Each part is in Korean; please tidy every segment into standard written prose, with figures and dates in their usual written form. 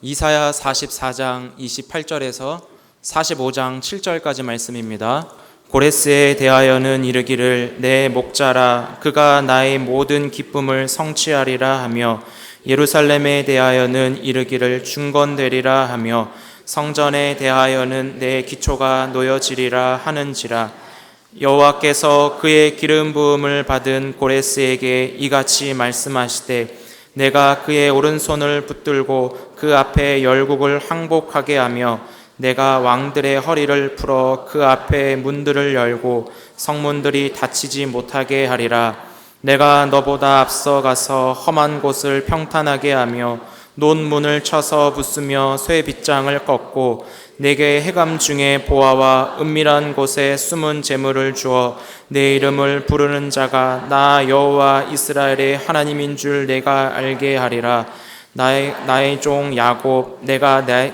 이사야 44장 28절에서 45장 7절까지 말씀입니다. 고레스에 대하여는 이르기를 내 목자라 그가 나의 모든 기쁨을 성취하리라 하며, 예루살렘에 대하여는 이르기를 중건되리라 하며, 성전에 대하여는 내 기초가 놓여지리라 하는지라. 여호와께서 그의 기름 부음을 받은 고레스에게 이같이 말씀하시되, 내가 그의 오른손을 붙들고 그 앞에 열국을 항복하게 하며, 내가 왕들의 허리를 풀어 그 앞에 문들을 열고 성문들이 닫히지 못하게 하리라. 내가 너보다 앞서 가서 험한 곳을 평탄하게 하며 논문을 쳐서 부수며 쇠 빗장을 꺾고, 내게 해감 중에 보화와 은밀한 곳에 숨은 재물을 주어 내 이름을 부르는 자가 나 여호와 이스라엘의 하나님인 줄 내가 알게 하리라. 나의 종 야곱, 내가 내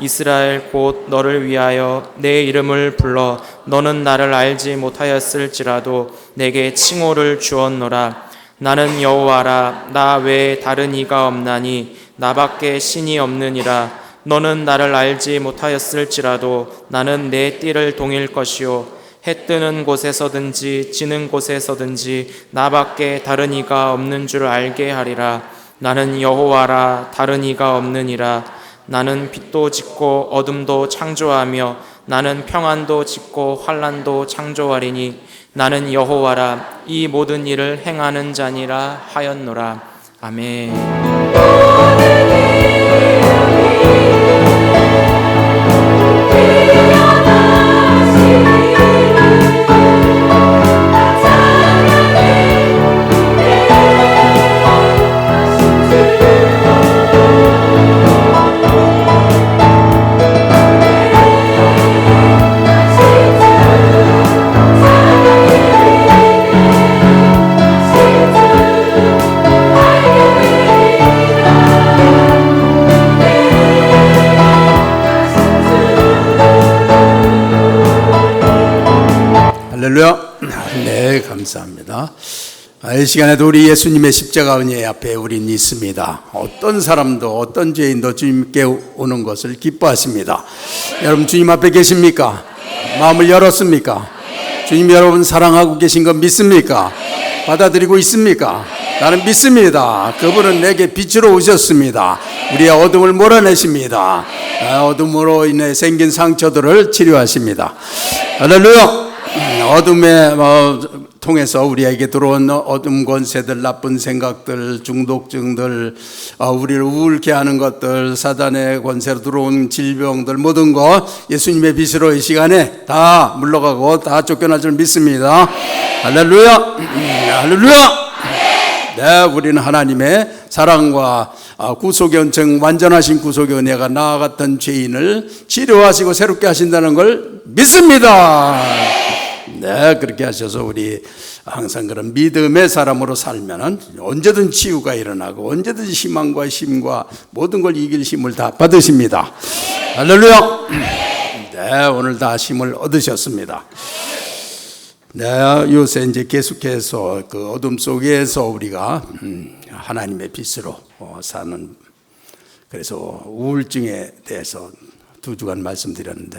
이스라엘 곧 너를 위하여 내 이름을 불러 너는 나를 알지 못하였을지라도 내게 칭호를 주었노라. 나는 여호와라, 나 외에 다른 이가 없나니 나밖에 신이 없느니라. 너는 나를 알지 못하였을지라도 나는 내 띠를 동일 것이요, 해 뜨는 곳에서든지 지는 곳에서든지 나밖에 다른 이가 없는 줄 알게 하리라. 나는 여호와라, 다른 이가 없느니라. 나는 빛도 짓고 어둠도 창조하며 나는 평안도 짓고 환난도 창조하리니 나는 여호와라, 이 모든 일을 행하는 자니라 하였노라. 아멘. 할렐루야. 네, 감사합니다. 이 시간에도 우리 예수님의 십자가 은혜 앞에 우린 있습니다. 어떤 사람도 어떤 죄인도 주님께 오는 것을 기뻐하십니다. 여러분 주님 앞에 계십니까? 마음을 열었습니까? 주님 여러분 사랑하고 계신 거 믿습니까? 받아들이고 있습니까? 나는 믿습니다. 그분은 내게 빛으로 오셨습니다. 우리의 어둠을 몰아내십니다. 어둠으로 인해 생긴 상처들을 치료하십니다. 할렐루야. 어둠에 통해서 우리에게 들어온 어둠 권세들, 나쁜 생각들, 중독증들, 우리를 우울케 하는 것들, 사단의 권세로 들어온 질병들, 모든 것 예수님의 빛으로 이 시간에 다 물러가고 다 쫓겨날 줄 믿습니다. 할렐루야. 할렐루야. 네, 우리는 하나님의 사랑과 구속의 은총, 완전하신 구속의 은혜가 나와 같은 죄인을 치료하시고 새롭게 하신다는 걸 믿습니다. 네, 그렇게 하셔서 우리 항상 그런 믿음의 사람으로 살면은 언제든 치유가 일어나고 언제든 희망과 힘과 모든 걸 이길 힘을 다 받으십니다. 할렐루야. 네, 오늘 다 힘을 얻으셨습니다. 네, 요새 이제 계속해서 그 어둠 속에서 우리가 하나님의 빛으로 사는, 그래서 우울증에 대해서 2주간 말씀드렸는데,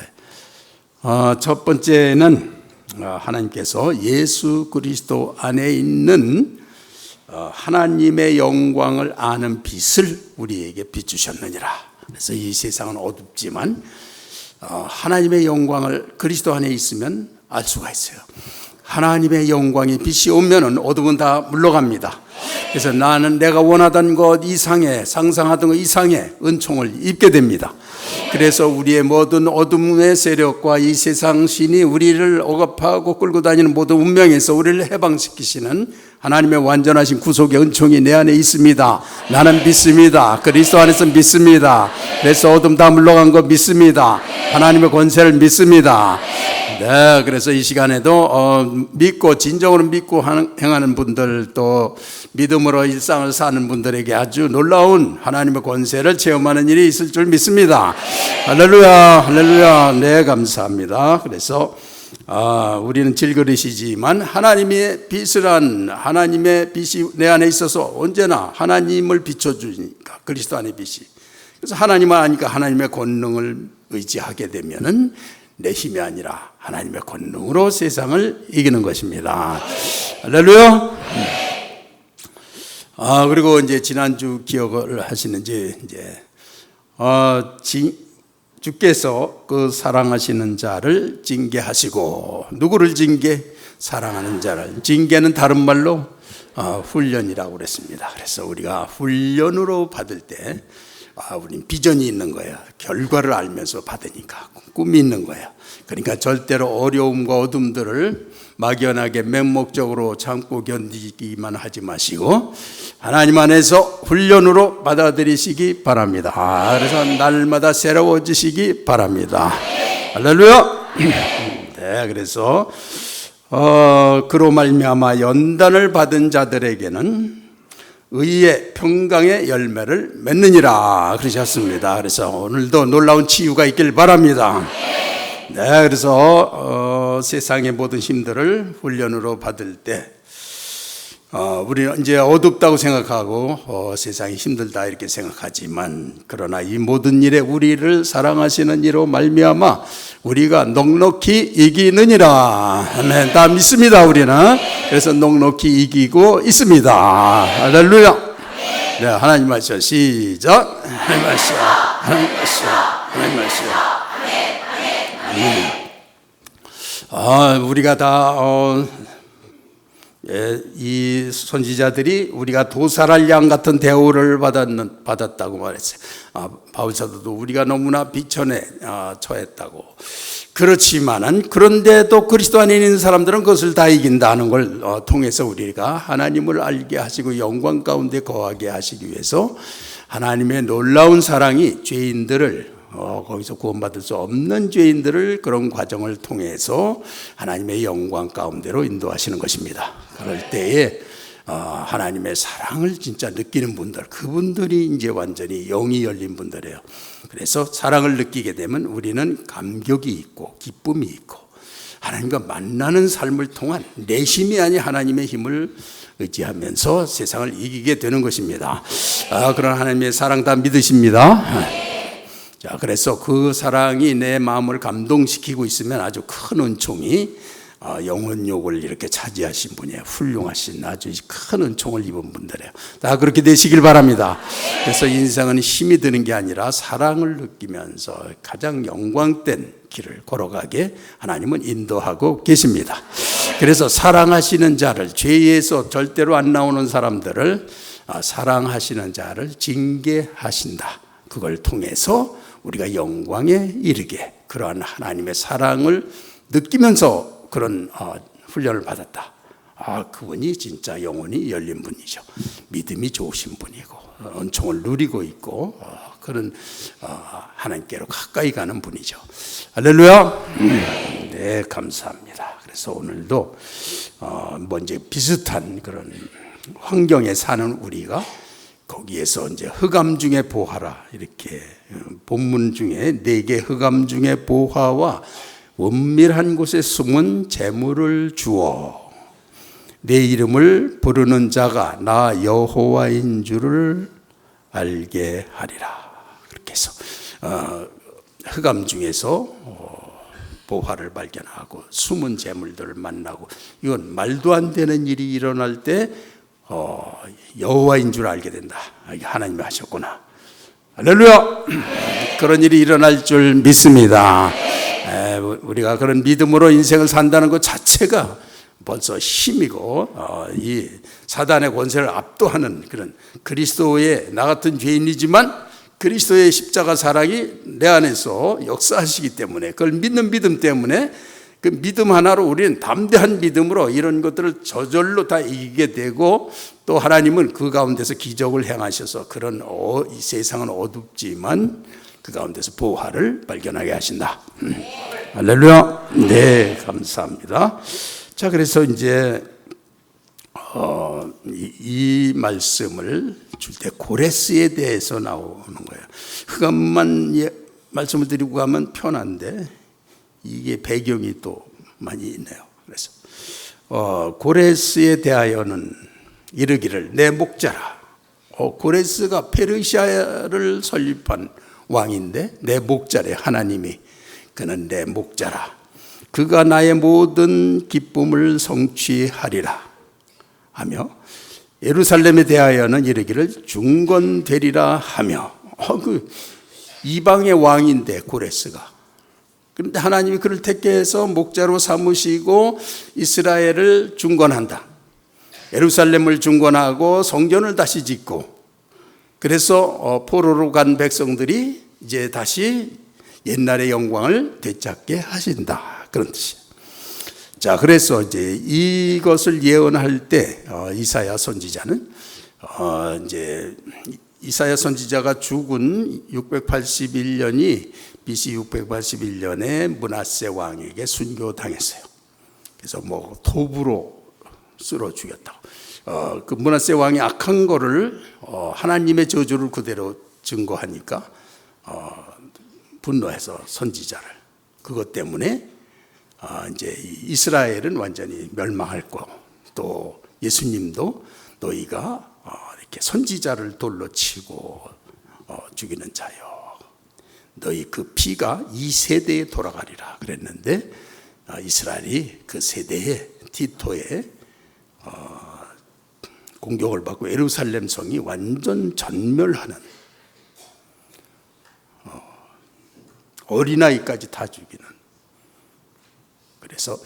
첫 번째는 하나님께서 예수 그리스도 안에 있는 하나님의 영광을 아는 빛을 우리에게 비추셨느니라. 그래서 이 세상은 어둡지만 하나님의 영광을 그리스도 안에 있으면 알 수가 있어요. 하나님의 영광이 빛이 오면은 어둠은 다 물러갑니다. 그래서 나는 내가 원하던 것 이상의, 상상하던 것 이상의 은총을 입게 됩니다. 그래서 우리의 모든 어둠의 세력과 이 세상 신이 우리를 억압하고 끌고 다니는 모든 운명에서 우리를 해방시키시는 하나님의 완전하신 구속의 은총이 내 안에 있습니다. 나는 믿습니다. 그리스도 안에서 믿습니다. 그래서 어둠 다 물러간 거 믿습니다. 하나님의 권세를 믿습니다. 네, 그래서 이 시간에도 믿고 진정으로 믿고 행하는 분들, 또 믿음으로 일상을 사는 분들에게 아주 놀라운 하나님의 권세를 체험하는 일이 있을 줄 믿습니다. 할렐루야, 할렐루야. 네, 감사합니다. 그래서 우리는 질그릇이지만 하나님의 빛을 한 하나님의 빛이 내 안에 있어서 언제나 하나님을 비춰주니까, 그리스도 안의 빛이, 그래서 하나님을 아니까 하나님의 권능을 의지하게 되면은 내 힘이 아니라 하나님의 권능으로 세상을 이기는 것입니다. 할렐루야. 그리고 이제 지난주 기억을 하시는지 주께서 그 사랑하시는 자를 징계하시고, 누구를 징계? 사랑하는 자를. 징계는 다른 말로 훈련이라고 그랬습니다. 그래서 우리가 훈련으로 받을 때 우린 비전이 있는 거예요. 결과를 알면서 받으니까 꿈이 있는 거예요. 그러니까 절대로 어려움과 어둠들을 막연하게 맹목적으로 참고 견디기만 하지 마시고 하나님 안에서 훈련으로 받아들이시기 바랍니다. 그래서 날마다 새로워지시기 바랍니다. 할렐루야. 네, 그래서 그로 말미암아 연단을 받은 자들에게는 의의 평강의 열매를 맺느니라 그러셨습니다. 그래서 오늘도 놀라운 치유가 있길 바랍니다. 네, 그래서 세상의 모든 힘들을 훈련으로 받을 때 우리는 이제 어둡다고 생각하고 세상이 힘들다 이렇게 생각하지만, 그러나 이 모든 일에 우리를 사랑하시는 이로 말미암아 우리가 넉넉히 이기느니라. 네, 다 믿습니다. 우리는 그래서 넉넉히 이기고 있습니다. 할렐루야. 네, 하나님 말씀 시작. 하나님 말씀, 하나님 말씀, 하나님 말씀. 우리가 다 이 선지자들이 우리가 도살할 양 같은 대우를 받았다고 말했어요. 바울 사도도 우리가 너무나 비천에 처했다고. 그렇지만은 그런데도 그리스도 안에 있는 사람들은 그것을 다 이긴다는 걸 통해서 우리가 하나님을 알게 하시고 영광 가운데 거하게 하시기 위해서 하나님의 놀라운 사랑이 죄인들을 거기서 구원받을 수 없는 죄인들을 그런 과정을 통해서 하나님의 영광 가운데로 인도하시는 것입니다. 그럴 때에 하나님의 사랑을 진짜 느끼는 분들, 그분들이 이제 완전히 영이 열린 분들이에요. 그래서 사랑을 느끼게 되면 우리는 감격이 있고 기쁨이 있고 하나님과 만나는 삶을 통한 내심이 아닌 하나님의 힘을 의지하면서 세상을 이기게 되는 것입니다. 그런 하나님의 사랑 다 믿으십니다. 자, 그래서 그 사랑이 내 마음을 감동시키고 있으면 아주 큰 은총이 영혼욕을 이렇게 차지하신 분이에요. 훌륭하신 아주 큰 은총을 입은 분들이에요. 다 그렇게 되시길 바랍니다. 그래서 인생은 힘이 드는 게 아니라 사랑을 느끼면서 가장 영광된 길을 걸어가게 하나님은 인도하고 계십니다. 그래서 사랑하시는 자를, 죄에서 절대로 안 나오는 사람들을 사랑하시는 자를 징계하신다. 그걸 통해서 우리가 영광에 이르게 그러한 하나님의 사랑을 느끼면서 그런 훈련을 받았다. 그분이 진짜 영혼이 열린 분이죠. 믿음이 좋으신 분이고 은총을 누리고 있고 그런 하나님께로 가까이 가는 분이죠. 할렐루야. 네, 감사합니다. 그래서 오늘도 이제 비슷한 그런 환경에 사는 우리가 거기에서 이제 흑암 중에 보화라, 이렇게 본문 중에 4개 흑암 중에 보화와 은밀한 곳에 숨은 재물을 주어 내 이름을 부르는 자가 나 여호와인 줄을 알게 하리라. 그렇게 해서 흑암 중에서 보화를 발견하고 숨은 재물들을 만나고, 이건 말도 안 되는 일이 일어날 때 여호와인 줄 알게 된다. 이게 하나님이 하셨구나. 할렐루야. 그런 일이 일어날 줄 믿습니다. 우리가 그런 믿음으로 인생을 산다는 것 자체가 벌써 힘이고 이 사단의 권세를 압도하는 그런, 그리스도의 나 같은 죄인이지만 그리스도의 십자가 사랑이 내 안에서 역사하시기 때문에, 그걸 믿는 믿음 때문에 그 믿음 하나로 우리는 담대한 믿음으로 이런 것들을 저절로 다 이기게 되고, 또 하나님은 그 가운데서 기적을 행하셔서 그런 이 세상은 어둡지만 그 가운데서 보화를 발견하게 하신다. 할렐루야. 네, 감사합니다. 자, 그래서 이제 이 말씀을 줄 때 고레스에 대해서 나오는 거예요. 흑암만 말씀을 드리고 가면 편한데 이게 배경이 또 많이 있네요. 그래서 고레스에 대하여는 이르기를 내 목자라. 고레스가 페르시아를 설립한 왕인데 내 목자래. 하나님이 그는 내 목자라. 그가 나의 모든 기쁨을 성취하리라 하며 예루살렘에 대하여는 이르기를 중건되리라 하며 그 이방의 왕인데 고레스가, 그런데 하나님이 그를 택해서 목자로 삼으시고 이스라엘을 중건한다. 예루살렘을 중건하고 성전을 다시 짓고, 그래서 포로로 간 백성들이 이제 다시 옛날의 영광을 되찾게 하신다, 그런 뜻이에요. 자, 그래서 이제 이것을 예언할 때 이사야 선지자는 이제 이사야 선지자가 죽은 681년이 BC 681년에 므낫세 왕에게 순교당했어요. 그래서 뭐 도부로 쓸어 죽였다고. 그 므낫세 왕이 악한 거를 하나님의 저주를 그대로 증거하니까 분노해서 선지자를, 그것 때문에 이제 이스라엘은 완전히 멸망할 거고, 또 예수님도 너희가 이렇게 선지자를 돌로 치고 죽이는 자요, 너희 그 피가 이 세대에 돌아가리라 그랬는데, 이스라엘이 그 세대에 티토의 공격을 받고 예루살렘 성이 완전 전멸하는, 어린아이까지 다 죽이는. 그래서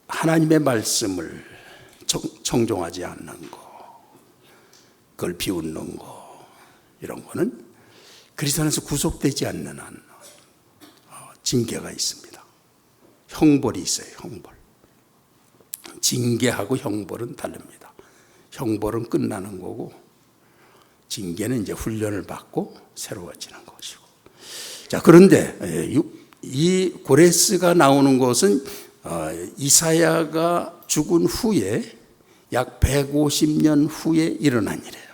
하나님의 말씀을 청종하지 않는 거, 그걸 비웃는 거, 이런 거는 그리스도 안에서 구속되지 않는 한 징계가 있습니다. 형벌이 있어요. 형벌. 징계하고 형벌은 다릅니다. 형벌은 끝나는 거고, 징계는 이제 훈련을 받고 새로워지는 것이고. 자, 그런데 이 고레스가 나오는 것은 이사야가 죽은 후에 약 150년 후에 일어난 일이에요.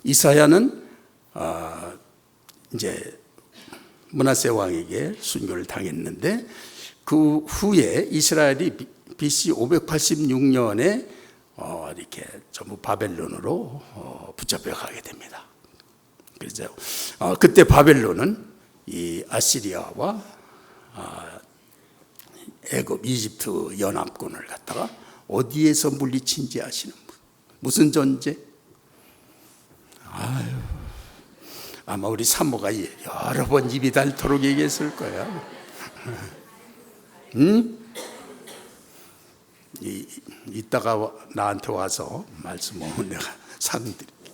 이사야는 이제 므낫세 왕에게 순교를 당했는데, 그 후에 이스라엘이 BC 586년에 이렇게 전부 바벨론으로 붙잡혀 가게 됩니다. 그래서 그때 바벨론은 이 아시리아와 애굽, 이집트 연합군을 갖다가 어디에서 물리친지 아시는 분? 무슨 전제? 아마 우리 사모가 여러 번 입이 닳도록 얘기했을 거야. 응? 이따가 나한테 와서 말씀하면 내가 상드릴게.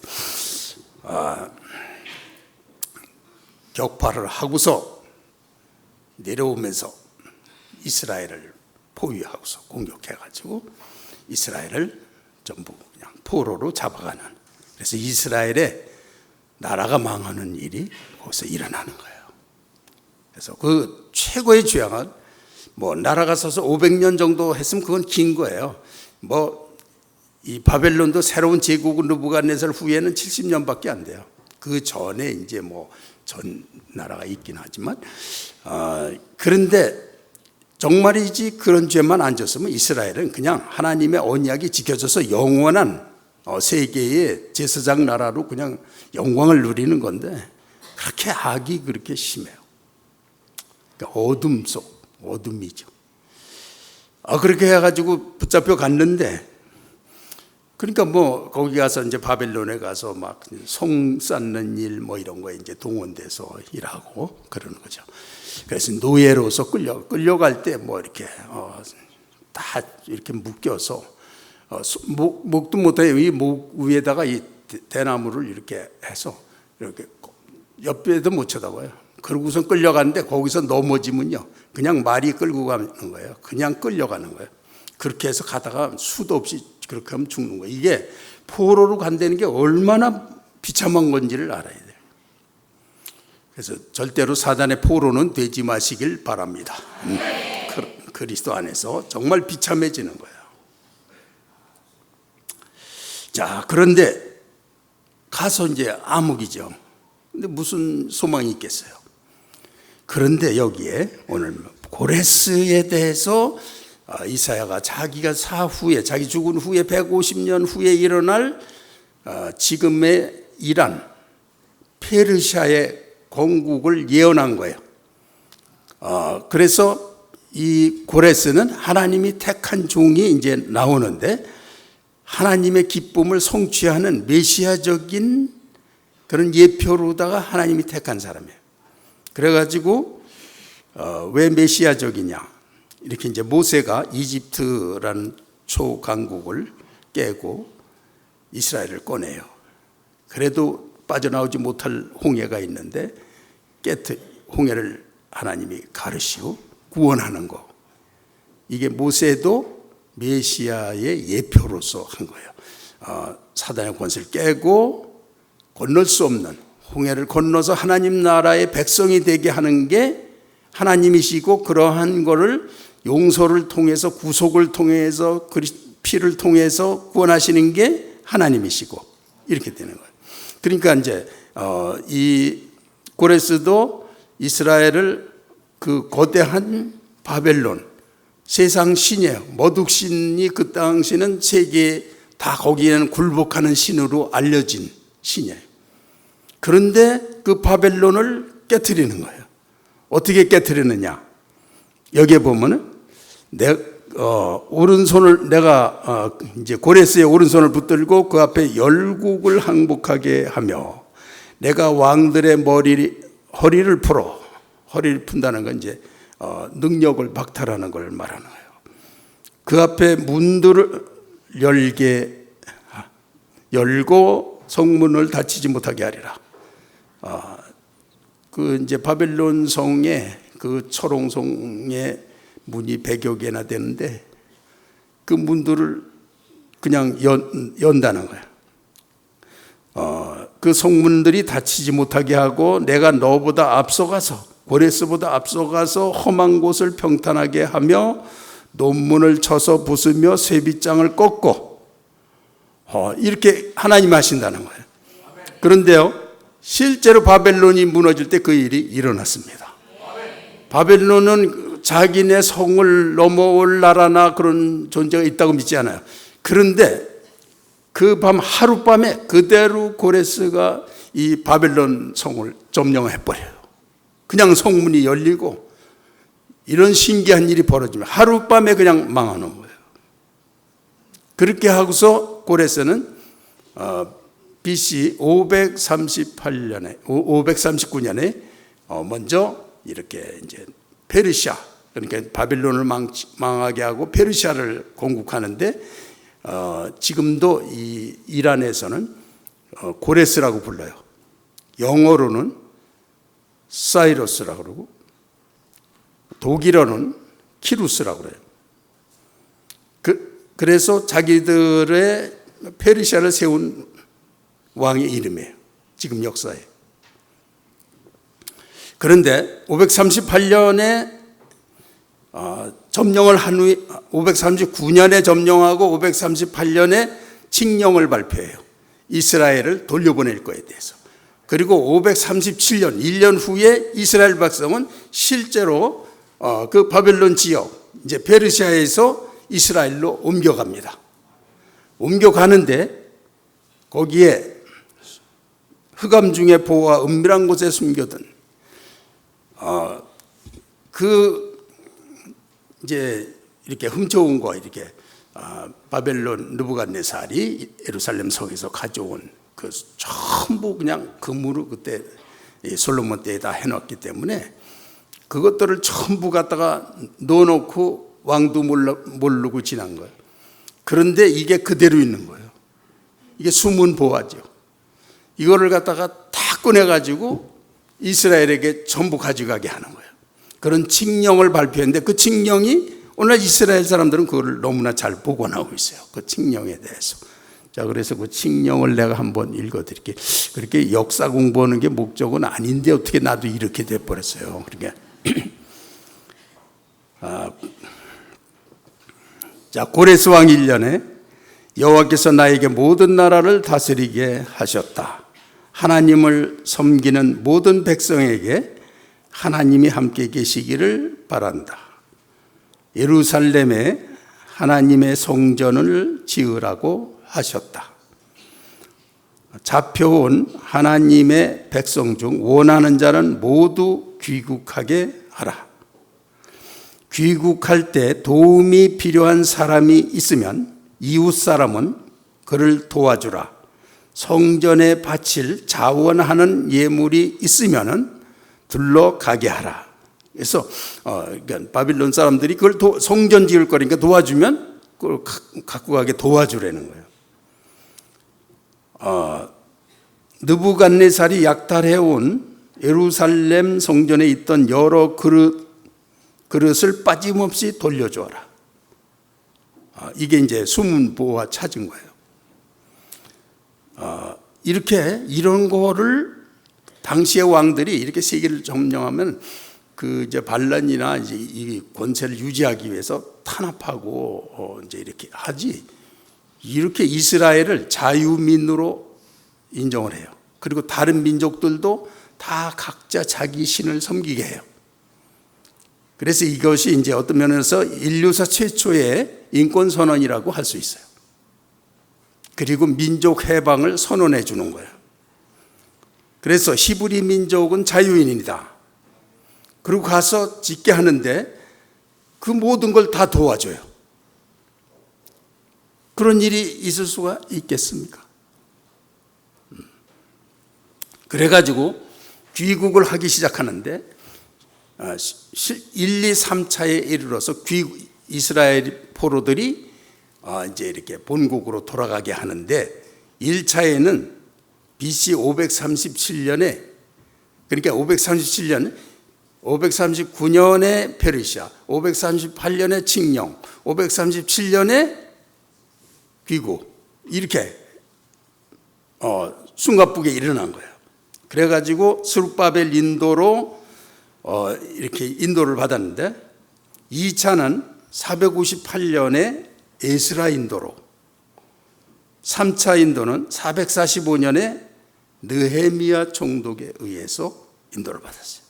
격파를 하고서 내려오면서 이스라엘을 포위하고서 공격해가지고 이스라엘을 전부 그냥 포로로 잡아가는, 그래서 이스라엘의 나라가 망하는 일이 거기서 일어나는 거예요. 그래서 그 최고의 죄악은 뭐 나라가 서서 500년 정도 했으면 그건 긴 거예요. 뭐 이 바벨론도 새로운 제국은 느부갓네살 후에는 70년밖에 안 돼요. 그 전에 이제 뭐 전 나라가 있긴 하지만, 그런데 정말이지 그런 죄만 안 졌으면 이스라엘은 그냥 하나님의 언약이 지켜져서 영원한 세계의 제사장 나라로 그냥 영광을 누리는 건데, 그렇게 악이 그렇게 심해요. 그러니까 어둠 속 어둠이죠. 그렇게 해가지고 붙잡혀 갔는데, 그러니까 뭐 거기 가서 이제 바벨론에 가서 막 송 쌓는 일 뭐 이런 거에 이제 동원돼서 일하고 그러는 거죠. 그래서 노예로서 끌려갈 때 뭐 이렇게 다 이렇게 묶여서 목도 못해 이 목 위에다가 이 대나무를 이렇게 해서 이렇게 옆에도 못 쳐다봐요. 그러고선 끌려가는데 거기서 넘어지면요 그냥 말이 끌고 가는 거예요. 그냥 끌려가는 거예요. 그렇게 해서 가다가 수도 없이 그렇게 하면 죽는 거예요. 이게 포로로 간다는 게 얼마나 비참한 건지를 알아야 돼요. 그래서 절대로 사단의 포로는 되지 마시길 바랍니다. 그리스도 안에서 정말 비참해지는 거예요. 자, 그런데 가서 이제 암흑이죠. 근데 무슨 소망이 있겠어요? 그런데 여기에 오늘 고레스에 대해서 이사야가 자기가 사후에, 자기 죽은 후에 150년 후에 일어날 지금의 이란, 페르시아의 건국을 예언한 거예요. 그래서 이 고레스는 하나님이 택한 종이 이제 나오는데 하나님의 기쁨을 성취하는 메시아적인 그런 예표로다가 하나님이 택한 사람이에요. 그래가지고 왜 메시아적이냐? 이렇게 이제 모세가 이집트라는 초강국을 깨고 이스라엘을 꺼내요. 그래도 빠져나오지 못할 홍해가 있는데 홍해를 하나님이 가르시고 구원하는 거. 이게 모세도 메시아의 예표로서 한 거예요. 사단의 권세를 깨고 건널 수 없는 홍해를 건너서 하나님 나라의 백성이 되게 하는 게 하나님이시고, 그러한 거를 용서를 통해서 구속을 통해서 피를 통해서 구원하시는 게 하나님이시고 이렇게 되는 거예요. 그러니까 이제 이 고레스도 이스라엘을 그 거대한 바벨론, 세상 신이에요. 머둑신이 그 당시는 세계에 다 거기에는 굴복하는 신으로 알려진 신이에요. 그런데 그 바벨론을 깨트리는 거예요. 어떻게 깨트리느냐? 여기에 보면은 오른손을 내가 이제 고레스의 오른손을 붙들고 그 앞에 열국을 항복하게 하며 내가 왕들의 허리를 풀어. 허리를 푼다는 건 이제 능력을 박탈하는 걸 말하는 거예요. 그 앞에 문들을 열고 성문을 닫히지 못하게 하리라. 그 이제 바벨론 성의 그 철옹성의 문이 100여 개나 되는데 그 문들을 그냥 연다는 거예요. 그 성문들이 닫히지 못하게 하고 내가 너보다 앞서가서 고레스보다 앞서가서 험한 곳을 평탄하게 하며 논문을 쳐서 부수며 쇠빗장을 꺾고 이렇게 하나님 하신다는 거예요. 그런데요, 실제로 바벨론이 무너질 때 그 일이 일어났습니다. 바벨론은 자기네 성을 넘어올 나라나 그런 존재가 있다고 믿지 않아요. 그런데 그 밤 하룻밤에 그대로 고레스가 이 바벨론 성을 점령해버려요. 그냥 성문이 열리고 이런 신기한 일이 벌어지면 하룻밤에 그냥 망하는 거예요. 그렇게 하고서 고레스는 BC 539년에 먼저 이렇게 이제 페르시아, 그러니까 바빌론을 망하게 하고 페르시아를 공국하는데 지금도 이 이란에서는 고레스라고 불러요. 영어로는 사이러스라고 그러고 독일어는 키루스라고 그래요. 그래서 자기들의 페르시아를 세운 왕의 이름이에요. 지금 역사에. 그런데 538년에 점령을 한 후에 539년에 점령하고 538년에 칙령을 발표해요. 이스라엘을 돌려보낼 거에 대해서. 그리고 537년, 1년 후에 이스라엘 백성은 실제로 그 바벨론 지역, 이제 페르시아에서 이스라엘로 옮겨갑니다. 옮겨가는데 거기에 흑암 중에 보호와 은밀한 곳에 숨겨둔 이제 이렇게 훔쳐온 거, 이렇게 바벨론 느부갓네살이 예루살렘 성에서 가져온 그 전부 그냥 금으로 그때 솔로몬 때에 다 해놨기 때문에 그것들을 전부 갖다가 넣어놓고 왕도 모르고 지난 거예요. 그런데 이게 그대로 있는 거예요. 이게 숨은 보화죠. 이거를 갖다가 다 꺼내가지고 이스라엘에게 전부 가져가게 하는 거예요. 그런 칙령을 발표했는데 그 칙령이 오늘 이스라엘 사람들은 그걸 너무나 잘 복원하고 있어요. 그 칙령에 대해서. 자, 그래서 그 칙령을 내가 한번 읽어드릴게요. 그렇게 역사 공부하는 게 목적은 아닌데 어떻게 나도 이렇게 돼버렸어요. 그러니까 자, 고레스 왕 1년에 여호와께서 나에게 모든 나라를 다스리게 하셨다. 하나님을 섬기는 모든 백성에게 하나님이 함께 계시기를 바란다. 예루살렘에 하나님의 성전을 지으라고 하셨다. 잡혀온 하나님의 백성 중 원하는 자는 모두 귀국하게 하라. 귀국할 때 도움이 필요한 사람이 있으면 이웃 사람은 그를 도와주라. 성전에 바칠 자원하는 예물이 있으면 들러가게 하라. 그래서 그러니까 바빌론 사람들이 그걸 성전 지을 거니까 도와주면 그걸 갖고 가게 도와주라는 거예요. 느부갓네살이 약탈해온 예루살렘 성전에 있던 여러 그릇을 빠짐없이 돌려주어라. 이게 이제 숨은 보호와 찾은 거예요. 이런 거를 당시의 왕들이 이렇게 세계를 점령하면 그 이제 반란이나 이제 이 권세를 유지하기 위해서 탄압하고 이제 이렇게 하지. 이렇게 이스라엘을 자유민으로 인정을 해요. 그리고 다른 민족들도 다 각자 자기 신을 섬기게 해요. 그래서 이것이 이제 어떤 면에서 인류사 최초의 인권 선언이라고 할 수 있어요. 그리고 민족 해방을 선언해 주는 거예요. 그래서 히브리 민족은 자유인이다. 그리고 가서 짓게 하는데 그 모든 걸 다 도와줘요. 그런 일이 있을 수가 있겠습니까? 그래가지고 귀국을 하기 시작하는데 1, 2, 3차에 이르러서 이스라엘 포로들이 이제 이렇게 본국으로 돌아가게 하는데 1차에는 BC 537년에 그러니까 537년 539년에 페르시아, 538년에 칙령, 537년에 귀국 이렇게 숨가쁘게 일어난 거예요. 그래가지고 스룹바벨 인도로 이렇게 인도를 받았는데 2차는 458년에 에스라 인도로 3차 인도는 445년에 느헤미야 총독에 의해서 인도를 받았어요.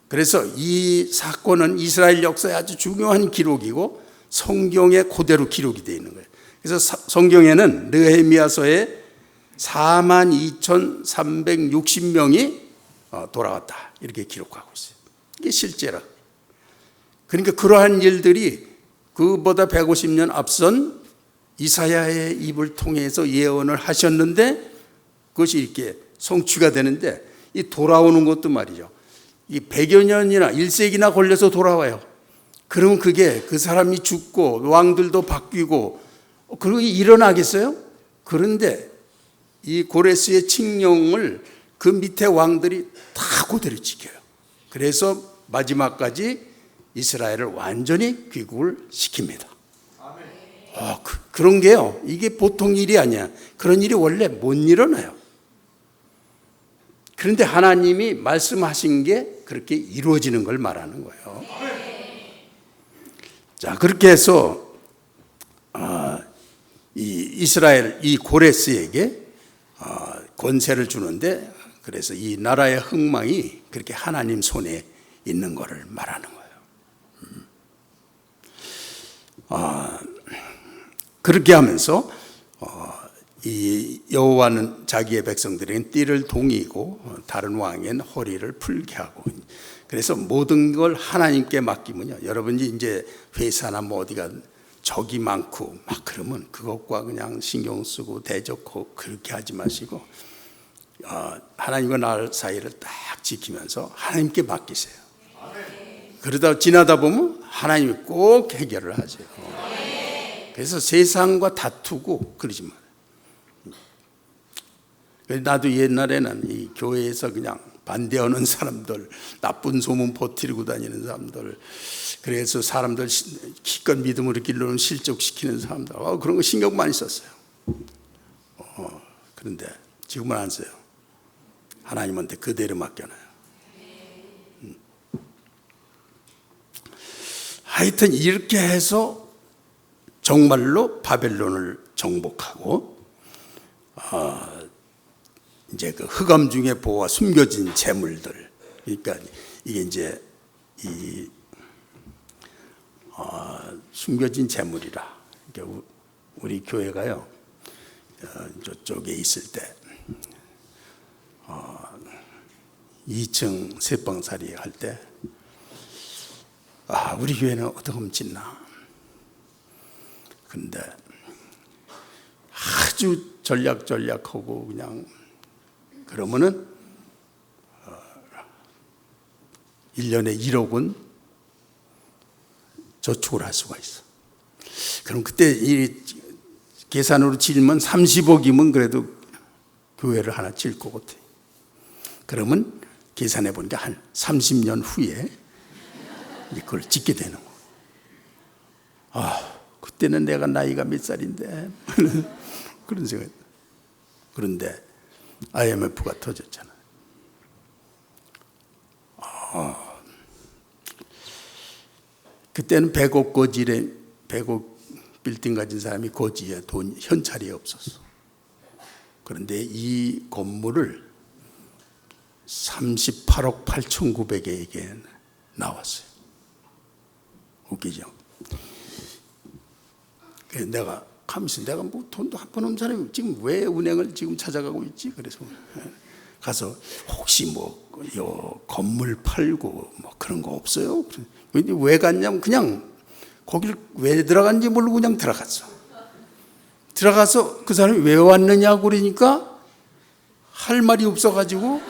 그래서 이 사건은 이스라엘 역사의 아주 중요한 기록이고 성경에 그대로 기록이 되어 있는 거예요. 그래서 성경에는 느헤미야서에 42,360명이 돌아왔다 이렇게 기록하고 있어요. 이게 실제라. 그러니까 그러한 일들이 그보다 150년 앞선 이사야의 입을 통해서 예언을 하셨는데 그것이 이렇게 성취가 되는데 이 돌아오는 것도 말이죠. 이 100여 년이나 1세기나 걸려서 돌아와요. 그러면 그게 그 사람이 죽고 왕들도 바뀌고 그리고 일어나겠어요? 그런데 이 고레스의 칙령을 그 밑에 왕들이 다 그대로 지켜요. 그래서 마지막까지 이스라엘을 완전히 귀국을 시킵니다. 그런 게요. 이게 보통 일이 아니야. 그런 일이 원래 못 일어나요. 그런데 하나님이 말씀하신 게 그렇게 이루어지는 걸 말하는 거예요. 자, 그렇게 해서 이 이스라엘 이 고레스에게 권세를 주는데 그래서 이 나라의 흥망이 그렇게 하나님 손에 있는 것을 말하는 거예요. 그렇게 하면서 이 여호와는 자기의 백성들에겐 띠를 동이고 다른 왕엔 허리를 풀게 하고 그래서 모든 걸 하나님께 맡기면요. 여러분이 이제 회사나 뭐 어디가 적이 많고 막 그러면 그것과 그냥 신경 쓰고 대적하고 그렇게 하지 마시고 하나님과 나 사이를 딱 지키면서 하나님께 맡기세요. 그러다 지나다 보면 하나님이 꼭 해결을 하세요. 그래서 세상과 다투고 그러지 마요. 나도 옛날에는 이 교회에서 그냥 반대하는 사람들, 나쁜 소문 퍼뜨리고 다니는 사람들, 그래서 사람들 기껏 믿음으로 길러는 실족시키는 사람들, 그런 거 신경 많이 썼어요. 그런데 지금은 안 써요. 하나님한테 그대로 맡겨놔요. 하여튼 이렇게 해서 정말로 바벨론을 정복하고 이제 그 흑암 중에 보아 숨겨진 재물들, 그러니까 이게 이제 이 숨겨진 재물이라. 그러니까 우리 교회가요 저쪽에 있을 때 2층 세방살이 할 때 우리 교회는 어떻게 짓나. 근데 아주 전략하고 그냥 그러면은 1년에 1억은 저축을 할 수가 있어. 그럼 그때 이 계산으로 치면 30억이면 그래도 교회를 하나 질 것 같아. 그러면 계산해 보니까 한 30년 후에 그걸 짓게 되는 거야. 그때는 내가 나이가 몇 살인데 그런 생각. 그런데 IMF가 터졌잖아. 그때는 100억 거지에 100억 빌딩 가진 사람이 거지에 돈 현찰이 없었어. 그런데 이 건물을 38억 8,900에게 나왔어요. 웃기죠? 그래서 내가 가면서 내가 뭐 돈도 한 푼 없는 사람이 지금 왜 은행을 지금 찾아가고 있지? 그래서 가서 혹시 뭐 요 건물 팔고 뭐 그런 거 없어요? 왜 갔냐면 그냥 거기를 왜 들어간지 모르고 그냥 들어갔어. 들어가서 그 사람이 왜 왔느냐고 그러니까 할 말이 없어가지고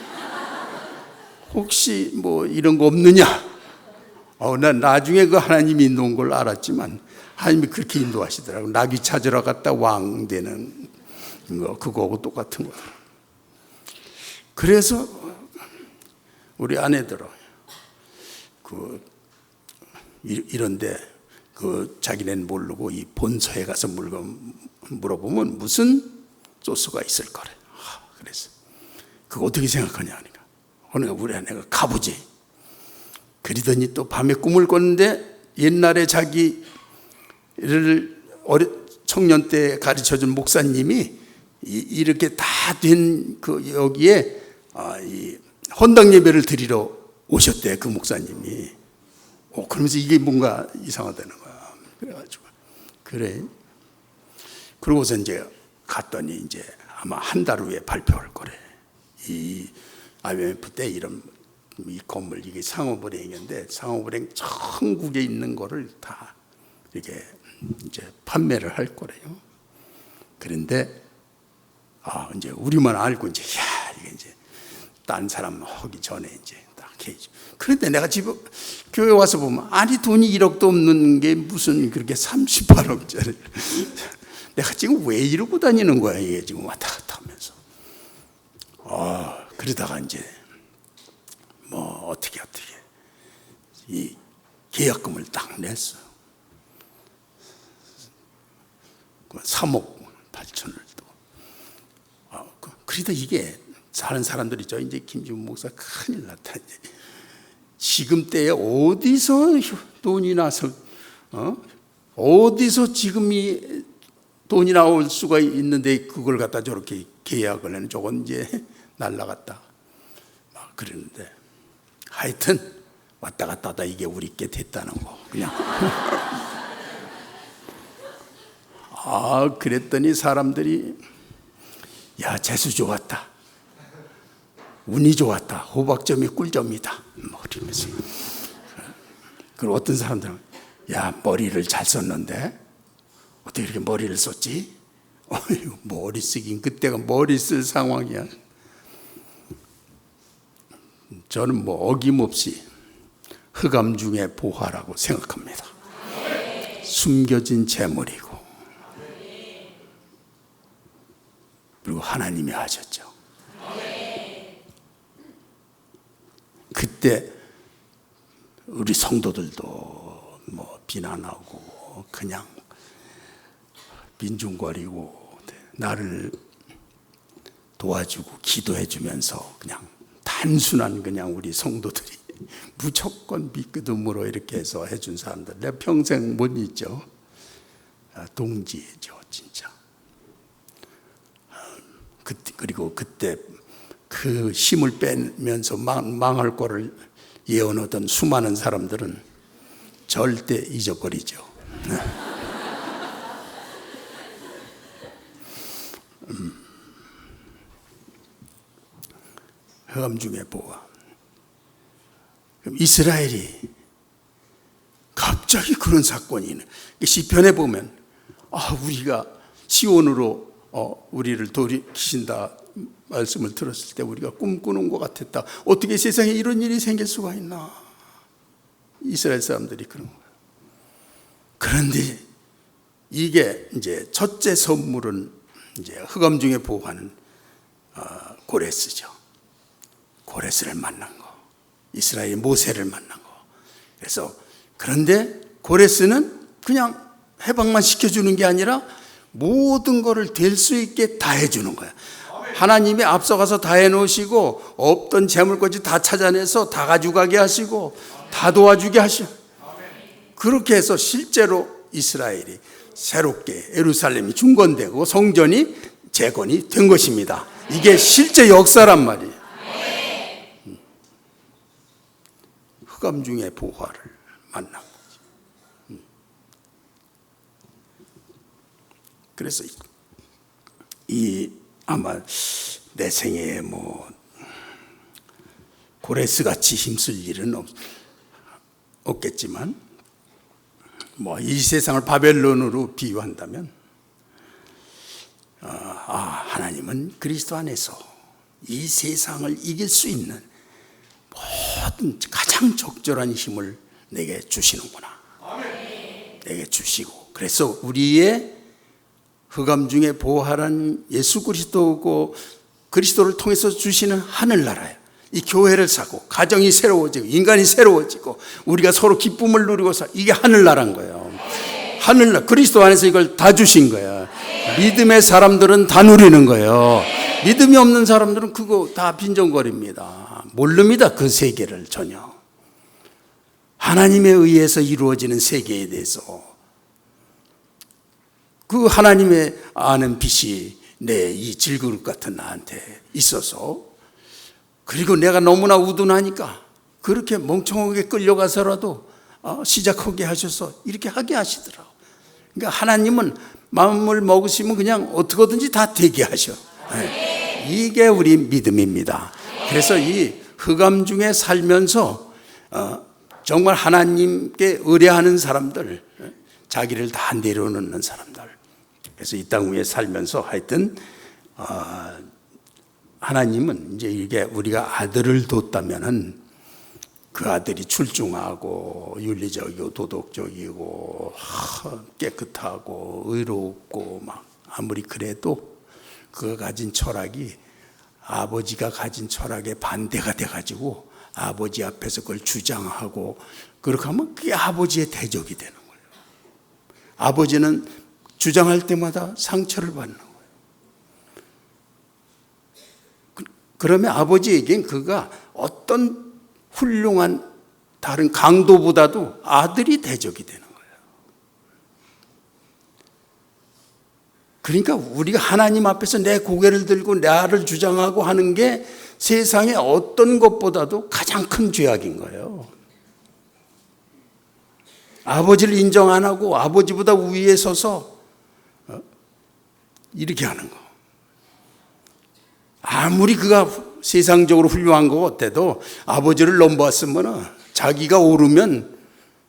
혹시 뭐 이런 거 없느냐? 난 나중에 그 하나님이 인도한 걸 알았지만 하나님이 그렇게 인도하시더라고. 나귀 찾으러 갔다 왕 되는 거 그거하고 똑같은 거더라고. 그래서 우리 아내들은 이런데 자기네는 모르고 이 본서에 가서 물어보면 무슨 소스가 있을 거래. 그래서 그거 어떻게 생각하냐 하니까 어느 우리 아내가 가보지. 그러더니 또 밤에 꿈을 꿨는데 옛날에 자기를 청년 때 가르쳐준 목사님이 이렇게 다 된 여기에 이 헌당 예배를 드리러 오셨대. 그 목사님이. 그러면서 이게 뭔가 이상하다는 거야. 그래가지고 그래. 그러고서 이제 갔더니 이제 아마 한 달 후에 발표할 거래. 이 IMF 때 이 건물 이게 상호불행인데 상호불행 전국에 있는 거를 다 이렇게 이제 판매를 할 거래요. 그런데 이제 우리만 알고 이제 이게 이제 딴 사람 하기 전에 이제 딱 해야지. 그런데 내가 집에 교회 와서 보면 아니 돈이 1억도 없는 게 무슨 그렇게 38억짜리. 내가 지금 왜 이러고 다니는 거야 이게 지금 왔다 갔다 하면서. 그러다가 이제 뭐 어떻게 이 계약금을 딱 냈어. 3억 8천을 또. 그러다 이게 사는 사람들이 이제 김지훈 목사 큰일 났다. 지금 때에 어디서 돈이 나서 어디서 지금이 돈이 나올 수가 있는데 그걸 갖다 저렇게 계약을 해는 저건 이제 날라갔다. 막 그러는데 하여튼 왔다 갔다 하다 이게 우리께 됐다는 거 그냥. 그랬더니 사람들이 야 재수 좋았다. 운이 좋았다. 호박점이 꿀점이다. 뭐 그러면서. 그리고 어떤 사람들은 야 머리를 잘 썼는데 어떻게 이렇게 머리를 썼지? 머리 쓰긴 그때가 머리 쓸 상황이야. 저는 뭐 어김없이 흑암 중의 보화라고 생각합니다. 숨겨진 재물이고 그리고 하나님이 하셨죠. 그때 우리 성도들도 뭐 비난하고 그냥 빈중거리고 나를 도와주고 기도해 주면서 그냥 단순한 그냥 우리 성도들이 무조건 믿음으로 이렇게 해서 해준 사람들 내가 평생 못 잊죠. 동지죠 진짜. 그리고 그때 그 힘을 빼면서 망할 거를 예언하던 수많은 사람들은 절대 잊어버리죠. 흑암 중에 보호함. 그럼 이스라엘이 갑자기 그런 사건이 있는. 시편에 보면 우리가 시온으로 우리를 돌이키신다 말씀을 들었을 때 우리가 꿈꾸는 것 같았다. 어떻게 세상에 이런 일이 생길 수가 있나? 이스라엘 사람들이 그런 거예요. 그런데 이게 이제 첫째 선물은 이제 흑암 중에 보호하는 고레스죠. 고레스를 만난 거. 이스라엘 모세를 만난 거. 그래서 그런데 고레스는 그냥 해방만 시켜주는 게 아니라 모든 거를 될 수 있게 다 해주는 거야. 하나님이 앞서가서 다 해놓으시고 없던 재물까지 다 찾아내서 다 가져가게 하시고 다 도와주게 하시고, 그렇게 해서 실제로 이스라엘이 새롭게 예루살렘이 중건되고 성전이 재건이 된 것입니다. 이게 실제 역사란 말이에요. 흑암 중에 보화를 만난 거죠. 그래서 이 아마 내 생애에 고레스 같이 힘쓸 일은 없겠지만 이 세상을 바벨론으로 비유한다면 하나님은 그리스도 안에서 이 세상을 이길 수 있는 모든 가장 적절한 힘을 내게 주시는구나. 내게 주시고, 그래서 우리의 흑암 중에 보호하라는 예수 그리스도고 그리스도를 통해서 주시는 하늘나라예요. 이 교회를 사고 가정이 새로워지고 인간이 새로워지고 우리가 서로 기쁨을 누리고 이게 하늘나라인 거예요. 하늘나라, 그리스도 안에서 이걸 다 주신 거예요. 믿음의 사람들은 다 누리는 거예요. 믿음이 없는 사람들은 그거 다 빈정거립니다. 모릅니다. 그 세계를 전혀. 하나님에 의해서 이루어지는 세계에 대해서 그 하나님의 아는 빛이 내 이 질그릇 같은 나한테 있어서, 그리고 내가 너무나 우둔하니까 그렇게 멍청하게 끌려가서라도 시작하게 하셔서 이렇게 하게 하시더라고요. 그러니까 하나님은 마음을 먹으시면 그냥 어떻게든지 다 되게 하셔. 이게 우리 믿음입니다. 그래서 이 흑암 중에 살면서 정말 하나님께 의뢰하는 사람들, 자기를 다 내려놓는 사람들, 그래서 이 땅 위에 살면서 하여튼 하나님은 이제 이게 우리가 아들을 뒀다면은 그 아들이 출중하고 윤리적이고 도덕적이고 깨끗하고 의롭고 막 아무리 그래도 그가 가진 철학이 아버지가 가진 철학에 반대가 돼가지고 아버지 앞에서 그걸 주장하고 그렇게 하면 그게 아버지의 대적이 되는 거예요. 아버지는 주장할 때마다 상처를 받는 거예요. 그러면 아버지에겐 그가 어떤 훌륭한 다른 강도보다도 아들이 대적이 되는 거예요. 그러니까 우리가 하나님 앞에서 내 고개를 들고 나를 주장하고 하는 게 세상의 어떤 것보다도 가장 큰 죄악인 거예요. 아버지를 인정 안 하고 아버지보다 위에 서서 이렇게 하는 거. 아무리 그가 세상적으로 훌륭한 거 같아도 아버지를 넘보았으면 자기가 오르면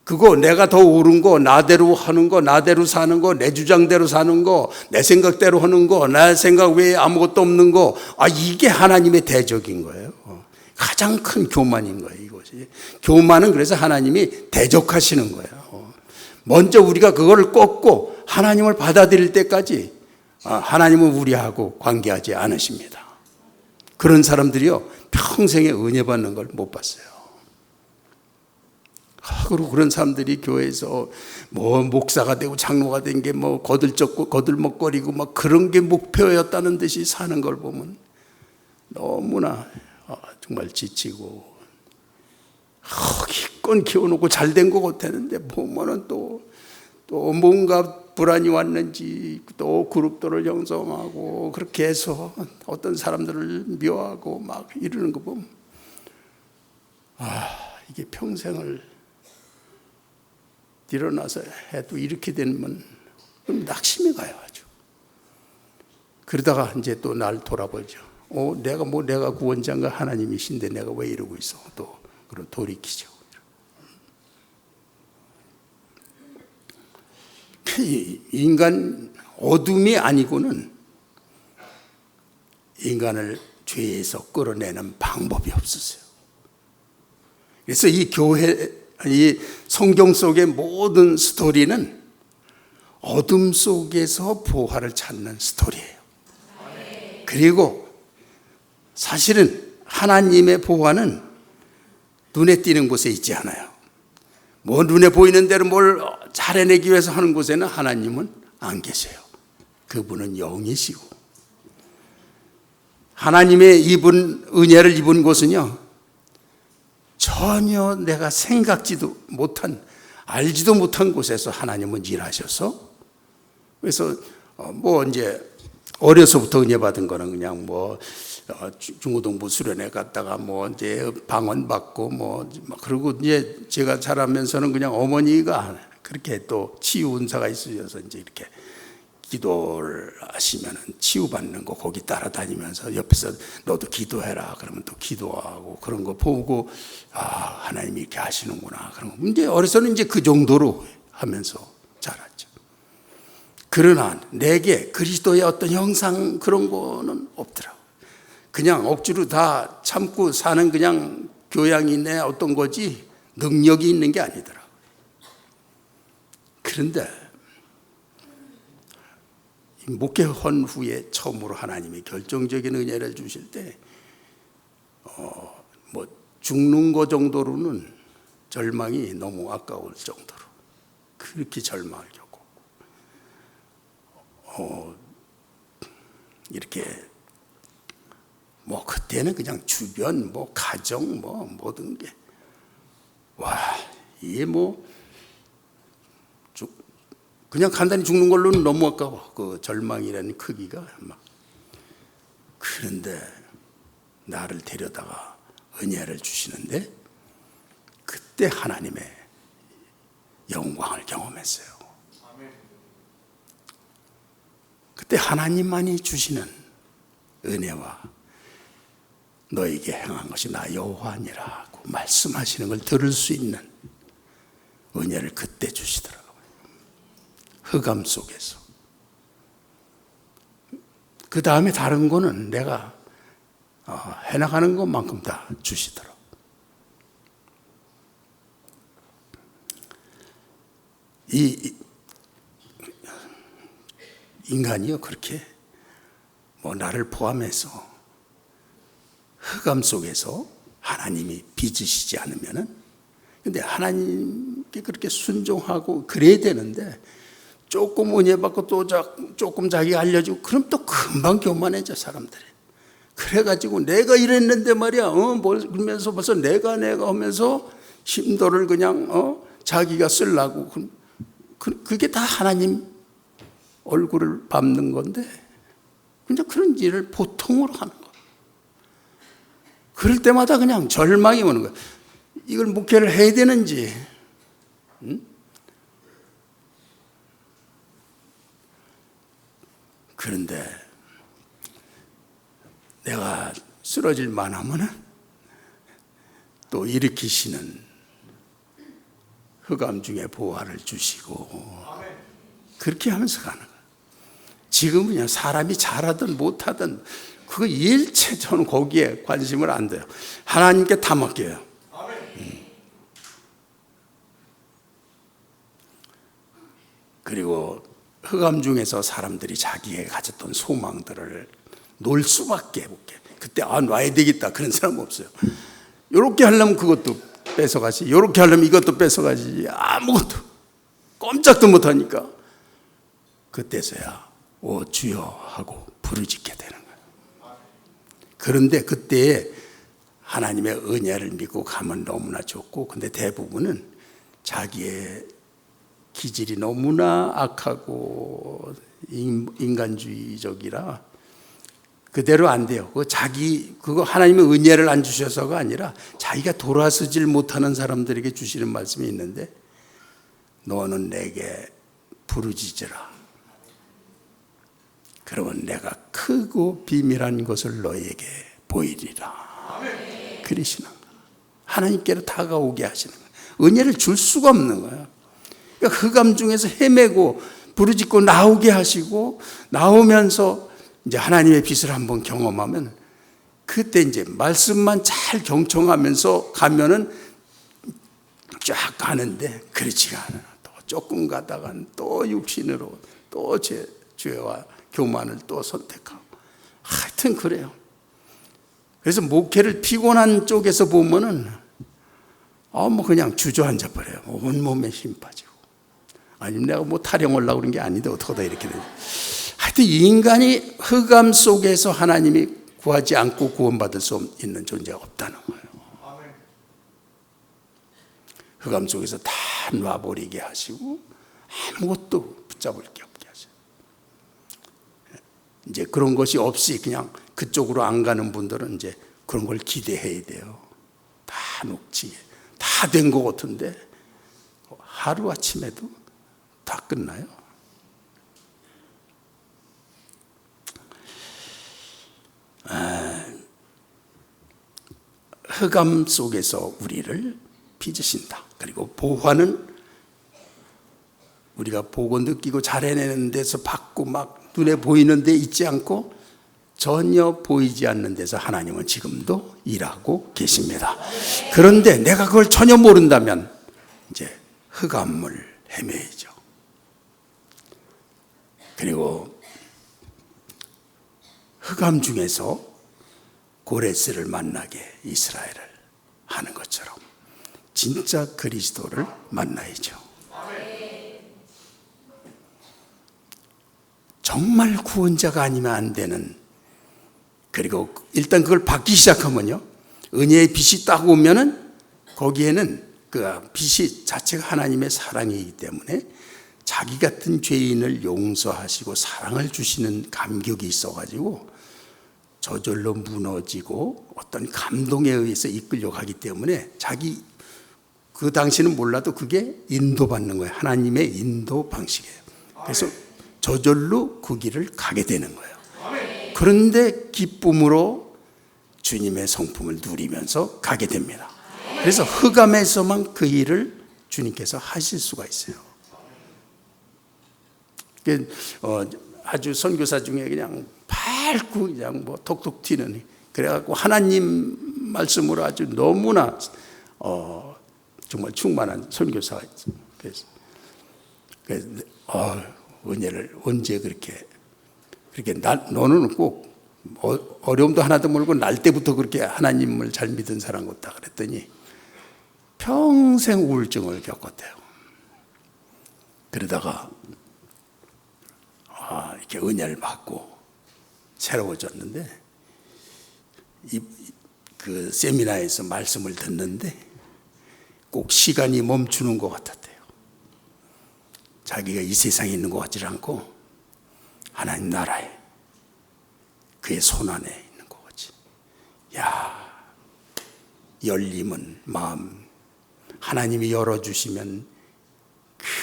그거 내가 더 옳은 거, 나대로 하는 거, 나대로 사는 거, 내 주장대로 사는 거, 내 생각대로 하는 거, 내 생각 외에 아무것도 없는 거, 이게 하나님의 대적인 거예요. 가장 큰 교만인 거예요, 이것이. 교만은 그래서 하나님이 대적하시는 거예요. 먼저 우리가 그거를 꺾고 하나님을 받아들일 때까지 하나님은 우리하고 관계하지 않으십니다. 그런 사람들이요, 평생에 은혜 받는 걸 못 봤어요. 그리고 그런 사람들이 교회에서 목사가 되고 장로가 된 게 거들먹거리고 막 그런 게 목표였다는 듯이 사는 걸 보면 너무나 정말 지치고 기껏 키워놓고 잘 된 것 같았는데 보면은 또 뭔가 불안이 왔는지 또 그룹들을 형성하고 그렇게 해서 어떤 사람들을 미워하고 막 이러는 거 보면 이게 평생을 일어나서 해도 이렇게 되면 낙심이 가요 아주. 그러다가 이제 또 날 돌아보죠. 내가 구원자인가 하나님이신데 내가 왜 이러고 있어? 또 그런 돌이키죠. 인간 어둠이 아니고는 인간을 죄에서 끌어내는 방법이 없었어요. 그래서 이 성경 속의 모든 스토리는 어둠 속에서 보화를 찾는 스토리예요. 그리고 사실은 하나님의 보화는 눈에 띄는 곳에 있지 않아요. 눈에 보이는 대로 뭘 잘해내기 위해서 하는 곳에는 하나님은 안 계세요. 그분은 영이시고, 하나님의 은혜를 입은 곳은요, 전혀 내가 생각지도 못한, 알지도 못한 곳에서 하나님은 일하셔서, 그래서 이제 어려서부터 은혜 받은 거는 그냥 중고등부 수련회 갔다가 이제 방언 받고 그리고 이제 제가 자라면서는 그냥 어머니가 그렇게 또 치유 은사가 있으셔서 이제 이렇게 기도를 하시면은 치유받는 거 거기 따라다니면서 옆에서 너도 기도해라 그러면 또 기도하고 그런 거 보고 하나님이 이렇게 하시는구나. 그런 거 이제 어려서는 이제 그 정도로 하면서 자랐죠. 그러나 내게 그리스도의 어떤 형상 그런 거는 없더라고. 그냥 억지로 다 참고 사는 그냥 교양이 내 어떤 거지 능력이 있는 게 아니더라고. 그런데 목회헌 후에 처음으로 하나님이 결정적인 은혜를 주실 때 죽는 거 정도로는 절망이 너무 아까울 정도로 그렇게 절망을 겪고 이렇게 그때는 그냥 주변 가정 모든 게 이게 그냥 간단히 죽는 걸로는 너무 아까워. 그 절망이라는 크기가 그런데 나를 데려다가 은혜를 주시는데 그때 하나님의 영광을 경험했어요. 그때 하나님만이 주시는 은혜와 너에게 행한 것이 나 여호와니라고 말씀하시는 걸 들을 수 있는 은혜를 그때 주시더라고요. 흑암 속에서. 그 다음에 다른 거는 내가 해나가는 것만큼 다 주시더라고요. 이 인간이요 그렇게 나를 포함해서 흑암 속에서 하나님이 빚으시지 않으면은, 근데 하나님께 그렇게 순종하고 그래야 되는데 조금 은혜 받고 또 조금 자기가 알려주고 그럼 또 금방 교만해져 사람들이. 그래가지고 내가 이랬는데 말이야 그러면서 벌써 내가 하면서 힘도를 그냥 자기가 쓰려고 그게 다 하나님 얼굴을 밟는 건데 그냥 그런 일을 보통으로 하는 거야. 그럴 때마다 그냥 절망이 오는 거야. 이걸 목회를 해야 되는지, 그런데 내가 쓰러질 만하면은 또 일으키시는 흑암 중에 보화를 주시고 그렇게 하면서 가는 거야. 지금은 사람이 잘하든 못하든 그거 일체 저는 거기에 관심을 안 둬요. 하나님께 다 맡겨요. 그리고 흑암 중에서 사람들이 자기가 가졌던 소망들을 놓을 수밖에 없게. 그때 놔야 되겠다 그런 사람 없어요. 이렇게 하려면 그것도 뺏어가지, 이렇게 하려면 이것도 뺏어가지. 아무것도 꼼짝도 못하니까 그때서야 오 주여 하고 부르짖게 되는 거예요. 그런데 그때 하나님의 은혜를 믿고 가면 너무나 좋고, 근데 대부분은 자기의 기질이 너무나 악하고 인간주의적이라 그대로 안 돼요. 그거 하나님의 은혜를 안 주셔서가 아니라 자기가 돌아서질 못하는 사람들에게 주시는 말씀이 있는데, 너는 내게 부르짖으라. 그러면 내가 크고 비밀한 것을 너에게 보이리라. 그러시는 거예요. 하나님께로 다가오게 하시는 거예요. 은혜를 줄 수가 없는 거예요. 그러니까 흑암 중에서 헤매고 부르짖고 나오게 하시고, 나오면서 이제 하나님의 빛을 한번 경험하면, 그때 이제 말씀만 잘 경청하면서 가면은 쫙 가는데, 그렇지가 않아요. 또 조금 가다간 또 육신으로 또 제 죄와 교만을 또 선택하고, 하여튼 그래요. 그래서 목회를 피곤한 쪽에서 보면은 뭐 그냥 주저앉아 버려요. 온몸에 힘 빠지고. 아니면 내가 뭐 타령하려고 그런 게 아닌데 어떡하다 이렇게 되죠. 하여튼 이 인간이 흑암 속에서 하나님이 구하지 않고 구원받을 수 있는 존재가 없다는 거예요. 흑암 속에서 다 놔버리게 하시고 아무것도 붙잡을 게 없게 하셔요. 이제 그런 것이 없이 그냥 그쪽으로 안 가는 분들은 이제 그런 걸 기대해야 돼요. 다 녹지, 다 된 것 같은데 하루아침에도 다 끝나요. 흑암 속에서 우리를 빚으신다. 그리고 보화는 우리가 보고 느끼고 잘 해내는 데서 받고 막 눈에 보이는 데 있지 않고 전혀 보이지 않는 데서 하나님은 지금도 일하고 계십니다. 그런데 내가 그걸 전혀 모른다면 이제 흑암을 헤매야죠. 그리고 흑암 중에서 고레스를 만나게 이스라엘을 하는 것처럼 진짜 그리스도를 만나야죠. 정말 구원자가 아니면 안 되는, 그리고 일단 그걸 받기 시작하면요, 은혜의 빛이 딱 오면은 거기에는 그 빛이 자체가 하나님의 사랑이기 때문에 자기 같은 죄인을 용서하시고 사랑을 주시는 감격이 있어가지고 저절로 무너지고 어떤 감동에 의해서 이끌려가기 때문에 자기 그 당시는 몰라도 그게 인도받는 거예요. 하나님의 인도 방식이에요. 그래서 저절로 그 길을 가게 되는 거예요. 그런데 기쁨으로 주님의 성품을 누리면서 가게 됩니다. 그래서 흑암에서만 그 일을 주님께서 하실 수가 있어요. 아주 선교사 중에 그냥 밝고 그냥 뭐 톡톡 튀는, 그래갖고 하나님 말씀으로 아주 너무나 정말 충만한 선교사가 있어요. 그래서 은혜를 언제 그렇게 너는 꼭 어려움도 하나도 모르고 날 때부터 그렇게 하나님을 잘 믿은 사람 같다 그랬더니 평생 우울증을 겪었대요. 그러다가 이렇게 은혜를 받고 새로워졌는데 그 세미나에서 말씀을 듣는데 꼭 시간이 멈추는 것 같았대요. 자기가 이 세상에 있는 것 같지 않고 하나님 나라에 그의 손 안에 있는 것 같이. 열림은 마음, 하나님이 열어주시면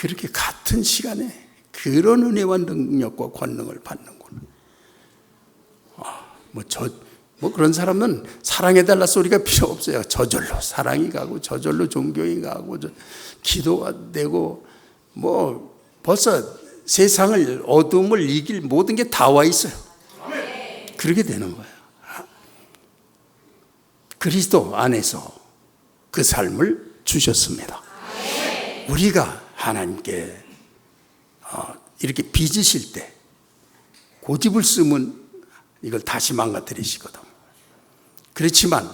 그렇게 같은 시간에 그런 은혜와 능력과 권능을 받는구나. 그런 사람은 사랑해달라 소리가 필요 없어요. 저절로 사랑이 가고 저절로 존경이 가고 기도가 되고 벌써 세상을, 어둠을 이길 모든 게 다 와 있어요. 그렇게 되는 거예요. 그리스도 안에서 그 삶을 주셨습니다. 우리가 하나님께 이렇게 빚으실 때 고집을 쓰면 이걸 다시 망가뜨리시거든. 그렇지만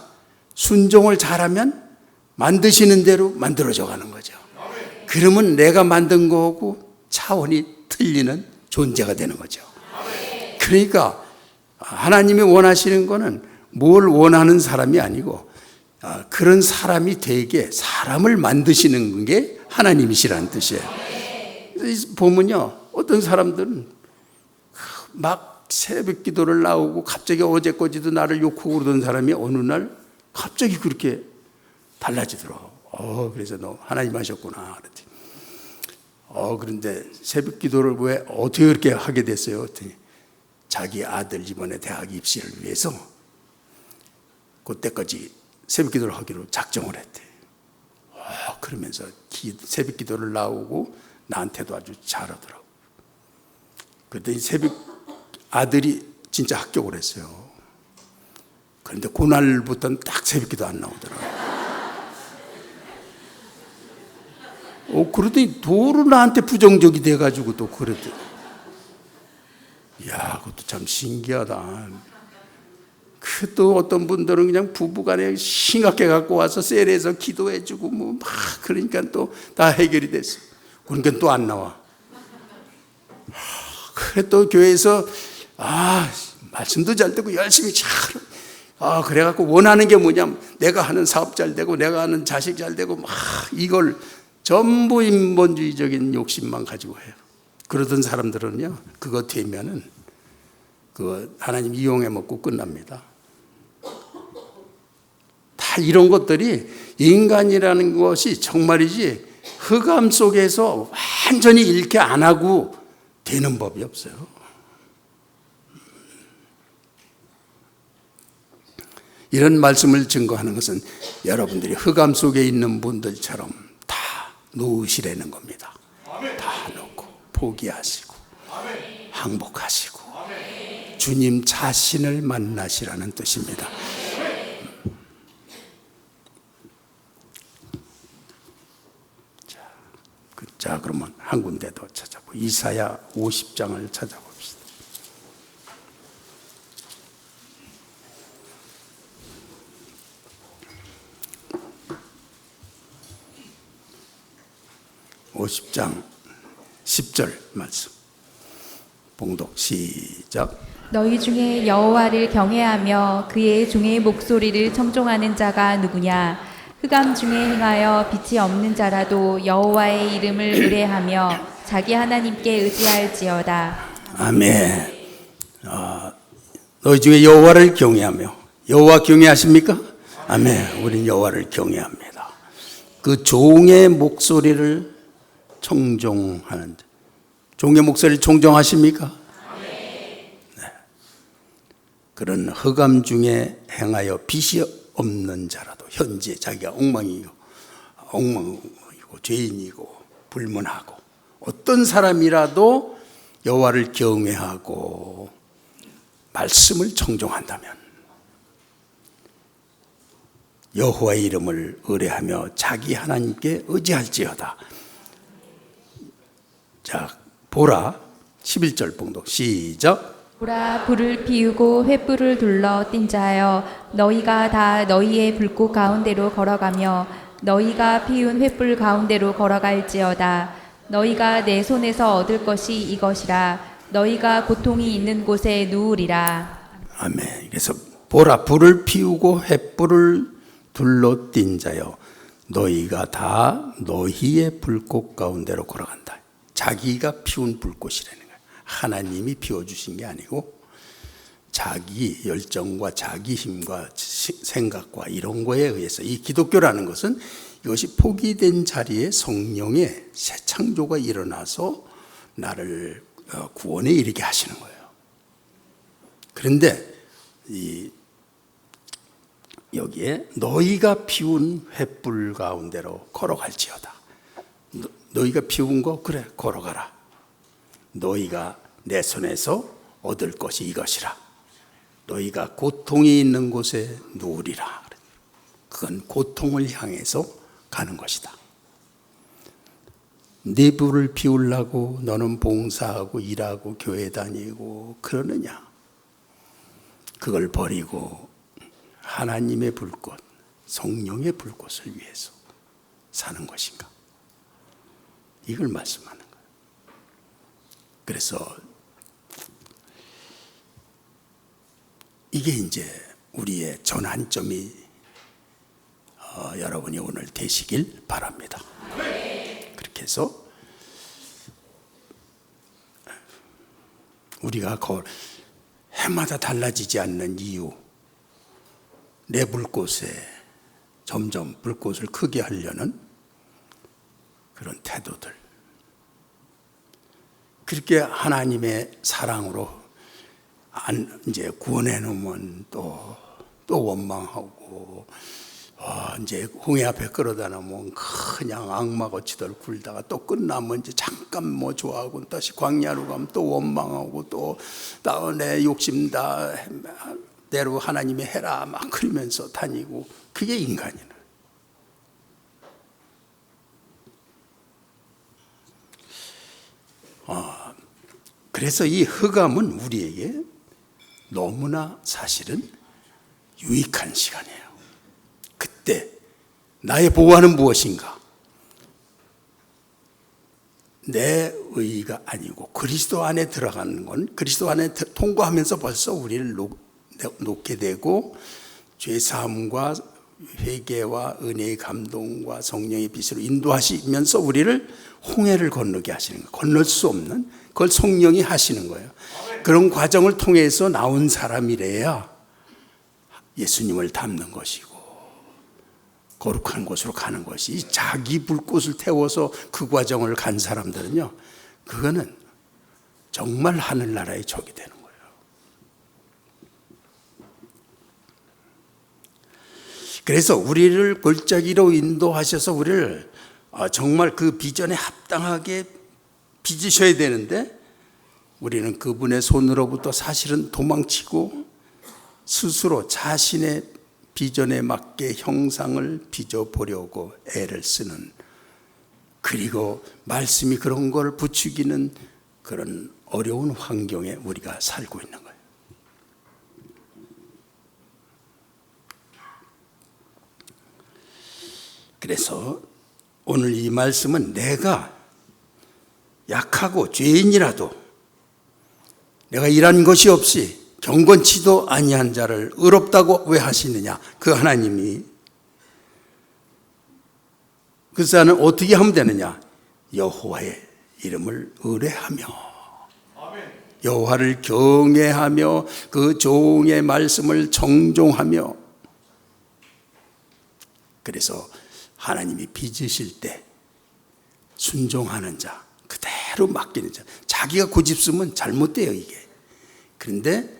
순종을 잘하면 만드시는 대로 만들어져 가는 거죠. 그러면 내가 만든 거하고 차원이 틀리는 존재가 되는 거죠. 그러니까 하나님이 원하시는 거는 뭘 원하는 사람이 아니고 그런 사람이 되게 사람을 만드시는 게 하나님이시라는 뜻이에요. 보면요, 어떤 사람들은 막 새벽 기도를 나오고 갑자기 어제까지도 나를 욕하고 그러던 사람이 어느 날 갑자기 그렇게 달라지더라고. 그래서 너 하나님 하셨구나 그랬더니 그런데 새벽 기도를 왜 어떻게 그렇게 하게 됐어요? 그랬더니 자기 아들 이번에 대학 입시를 위해서 그때까지 새벽 기도를 하기로 작정을 했대. 그러면서 새벽 기도를 나오고 나한테도 아주 잘하더라고. 그랬더니 아들이 진짜 합격을 했어요. 그런데 그날부터는 딱 새벽 기도 안 나오더라고. 그러더니 도로 나한테 부정적이 돼가지고 또 그러더니. 야, 그것도 참 신기하다. 또 어떤 분들은 그냥 부부간에 심각해 갖고 와서 셀에서 기도해주고 막 그러니까 또 다 해결이 됐어. 그러니까 또 안 나와. 그래 또 교회에서 말씀도 잘 듣고 열심히 잘 그래갖고 원하는 게 뭐냐면 내가 하는 사업 잘 되고 내가 하는 자식 잘 되고 막 이걸 전부 인본주의적인 욕심만 가지고 해요. 그러던 사람들은요, 그거 되면은 그거 하나님 이용해 먹고 끝납니다. 다 이런 것들이 인간이라는 것이 정말이지 흑암 속에서 완전히 잃게 안 하고 되는 법이 없어요. 이런 말씀을 증거하는 것은 여러분들이 흑암 속에 있는 분들처럼 다 놓으시라는 겁니다. 다 놓고 포기하시고 항복하시고 주님 자신을 만나시라는 뜻입니다. 자, 그러면 한 군데 더 찾아보고 이사야 50장을 찾아봅시다. (50장) 10절 말씀 봉독 시작. 너희 중에 여호와를 경외하며 그의 종의 목소리를 청종하는 자가 누구냐? 흑암 중에 행하여 빛이 없는 자라도 여호와의 이름을 의뢰하며 자기 하나님께 의지할지어다. 아멘. 너희 중에 여호와를 경외하며, 여호와 경외하십니까? 아멘. 우린 여호와를 경외합니다. 그 종의 목소리를 청종하는 자. 종의 목소리를 청종하십니까? 네. 그런 흑암 중에 행하여 빛이 없는 자라도 현재 자기가 엉망이고 죄인이고 불문하고 어떤 사람이라도 여호와를 경외하고 말씀을 청종한다면 여호와의 이름을 의뢰하며 자기 하나님께 의지할지어다. 자, 보라 11절 봉독 시작. 보라, 불을 피우고 횃불을 둘러 띈 자여, 너희가 다 너희의 불꽃 가운데로 걸어가며 너희가 피운 횃불 가운데로 걸어갈지어다. 너희가 내 손에서 얻을 것이 이것이라. 너희가 고통이 있는 곳에 누우리라. 아멘. 그래서 보라, 불을 피우고 횃불을 둘러 띈 자여, 너희가 다 너희의 불꽃 가운데로 걸어간다. 자기가 피운 불꽃이라는 거예요. 하나님이 피워주신 게 아니고 자기 열정과 자기 힘과 생각과 이런 거에 의해서, 이 기독교라는 것은 이것이 포기된 자리에 성령의 새 창조가 일어나서 나를 구원에 이르게 하시는 거예요. 그런데 여기에 너희가 피운 횃불 가운데로 걸어갈지어다. 너희가 피운 거 그래 걸어가라. 너희가 내 손에서 얻을 것이 이것이라. 너희가 고통이 있는 곳에 누우리라. 그건 고통을 향해서 가는 것이다. 네 불을 피우려고 너는 봉사하고 일하고 교회 다니고 그러느냐? 그걸 버리고 하나님의 불꽃, 성령의 불꽃을 위해서 사는 것인가? 이걸 말씀하는 거예요. 그래서 이게 이제 우리의 전환점이 여러분이 오늘 되시길 바랍니다. 그렇게 해서 우리가 해마다 달라지지 않는 이유, 내 불꽃에 점점 불꽃을 크게 하려는 그런 태도들, 그렇게 하나님의 사랑으로 이제 구원해 놓으면 또 원망하고, 이제 홍해 앞에 끌어다 놓으면 그냥 악마같이들 굴다가 또 끝나면 이제 잠깐 뭐 좋아하고 다시 광야로 가면 또 원망하고 또 내 욕심 다 대로 하나님이 해라 막 그러면서 다니고, 그게 인간이네. 그래서 이 흑암은 우리에게 너무나 사실은 유익한 시간이에요. 그때 나의 보호하는 무엇인가? 내 의의가 아니고 그리스도 안에 들어가는 건, 그리스도 안에 통과하면서 벌써 우리를 놓게 되고, 죄사함과 회개와 은혜의 감동과 성령의 빛으로 인도하시면서 우리를 홍해를 건너게 하시는 거예요. 건널 수 없는, 그걸 성령이 하시는 거예요. 그런 과정을 통해서 나온 사람이래야 예수님을 닮는 것이고 거룩한 곳으로 가는 것이, 자기 불꽃을 태워서 그 과정을 간 사람들은요, 그거는 정말 하늘나라의 적이 되는 거예요. 그래서 우리를 골짜기로 인도하셔서 우리를 정말 그 비전에 합당하게 빚으셔야 되는데, 우리는 그분의 손으로부터 사실은 도망치고 스스로 자신의 비전에 맞게 형상을 빚어보려고 애를 쓰는, 그리고 말씀이 그런 걸 부추기는 그런 어려운 환경에 우리가 살고 있는 거예요. 그래서 오늘 이 말씀은 내가 약하고 죄인이라도 내가 일한 것이 없이 경건치도 아니한 자를 의롭다고 왜 하시느냐? 그 하나님이, 그 자는 어떻게 하면 되느냐? 여호와의 이름을 의뢰하며 여호와를 경외하며 그 종의 말씀을 정종하며, 그래서 하나님이 빚으실 때 순종하는 자, 그대로 맡기는 자. 자기가 고집쓰면 잘못돼요, 이게. 그런데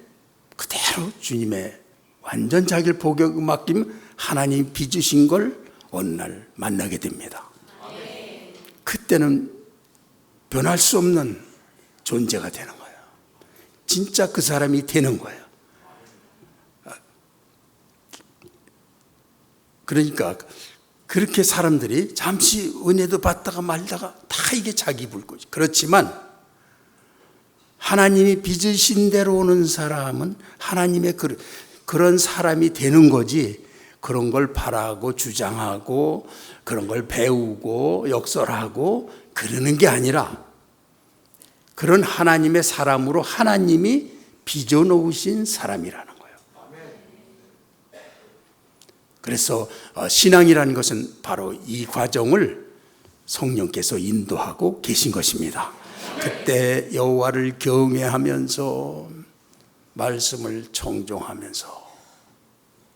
그대로 주님의 완전 자기를 복역 맡기면 하나님이 빚으신 걸 어느 날 만나게 됩니다. 그때는 변할 수 없는 존재가 되는 거예요. 진짜 그 사람이 되는 거예요. 그러니까 그렇게 사람들이 잠시 은혜도 받다가 말다가 다 이게 자기 불꽃이. 그렇지만 하나님이 빚으신 대로 오는 사람은 하나님의 그런 사람이 되는 거지, 그런 걸 바라고 주장하고 그런 걸 배우고 역설하고 그러는 게 아니라, 그런 하나님의 사람으로 하나님이 빚어놓으신 사람이라는 거예요. 그래서 신앙이라는 것은 바로 이 과정을 성령께서 인도하고 계신 것입니다. 그때 여호와를 경외하면서 말씀을 청종하면서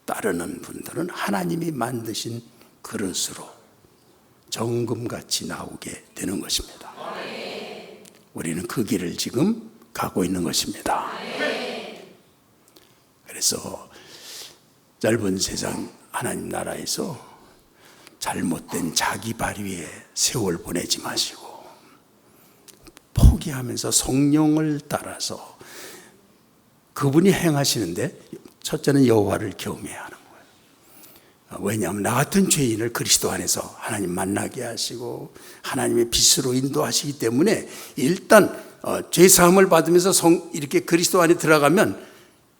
따르는 분들은 하나님이 만드신 그릇으로 정금같이 나오게 되는 것입니다. 우리는 그 길을 지금 가고 있는 것입니다. 그래서 짧은 세상 하나님 나라에서 잘못된 자기 발휘에 세월 보내지 마시고 포기하면서 성령을 따라서 그분이 행하시는데, 첫째는 여호와를 경외하는 거예요. 왜냐하면 나 같은 죄인을 그리스도 안에서 하나님 만나게 하시고 하나님의 빛으로 인도하시기 때문에, 일단 죄사함을 받으면서 이렇게 그리스도 안에 들어가면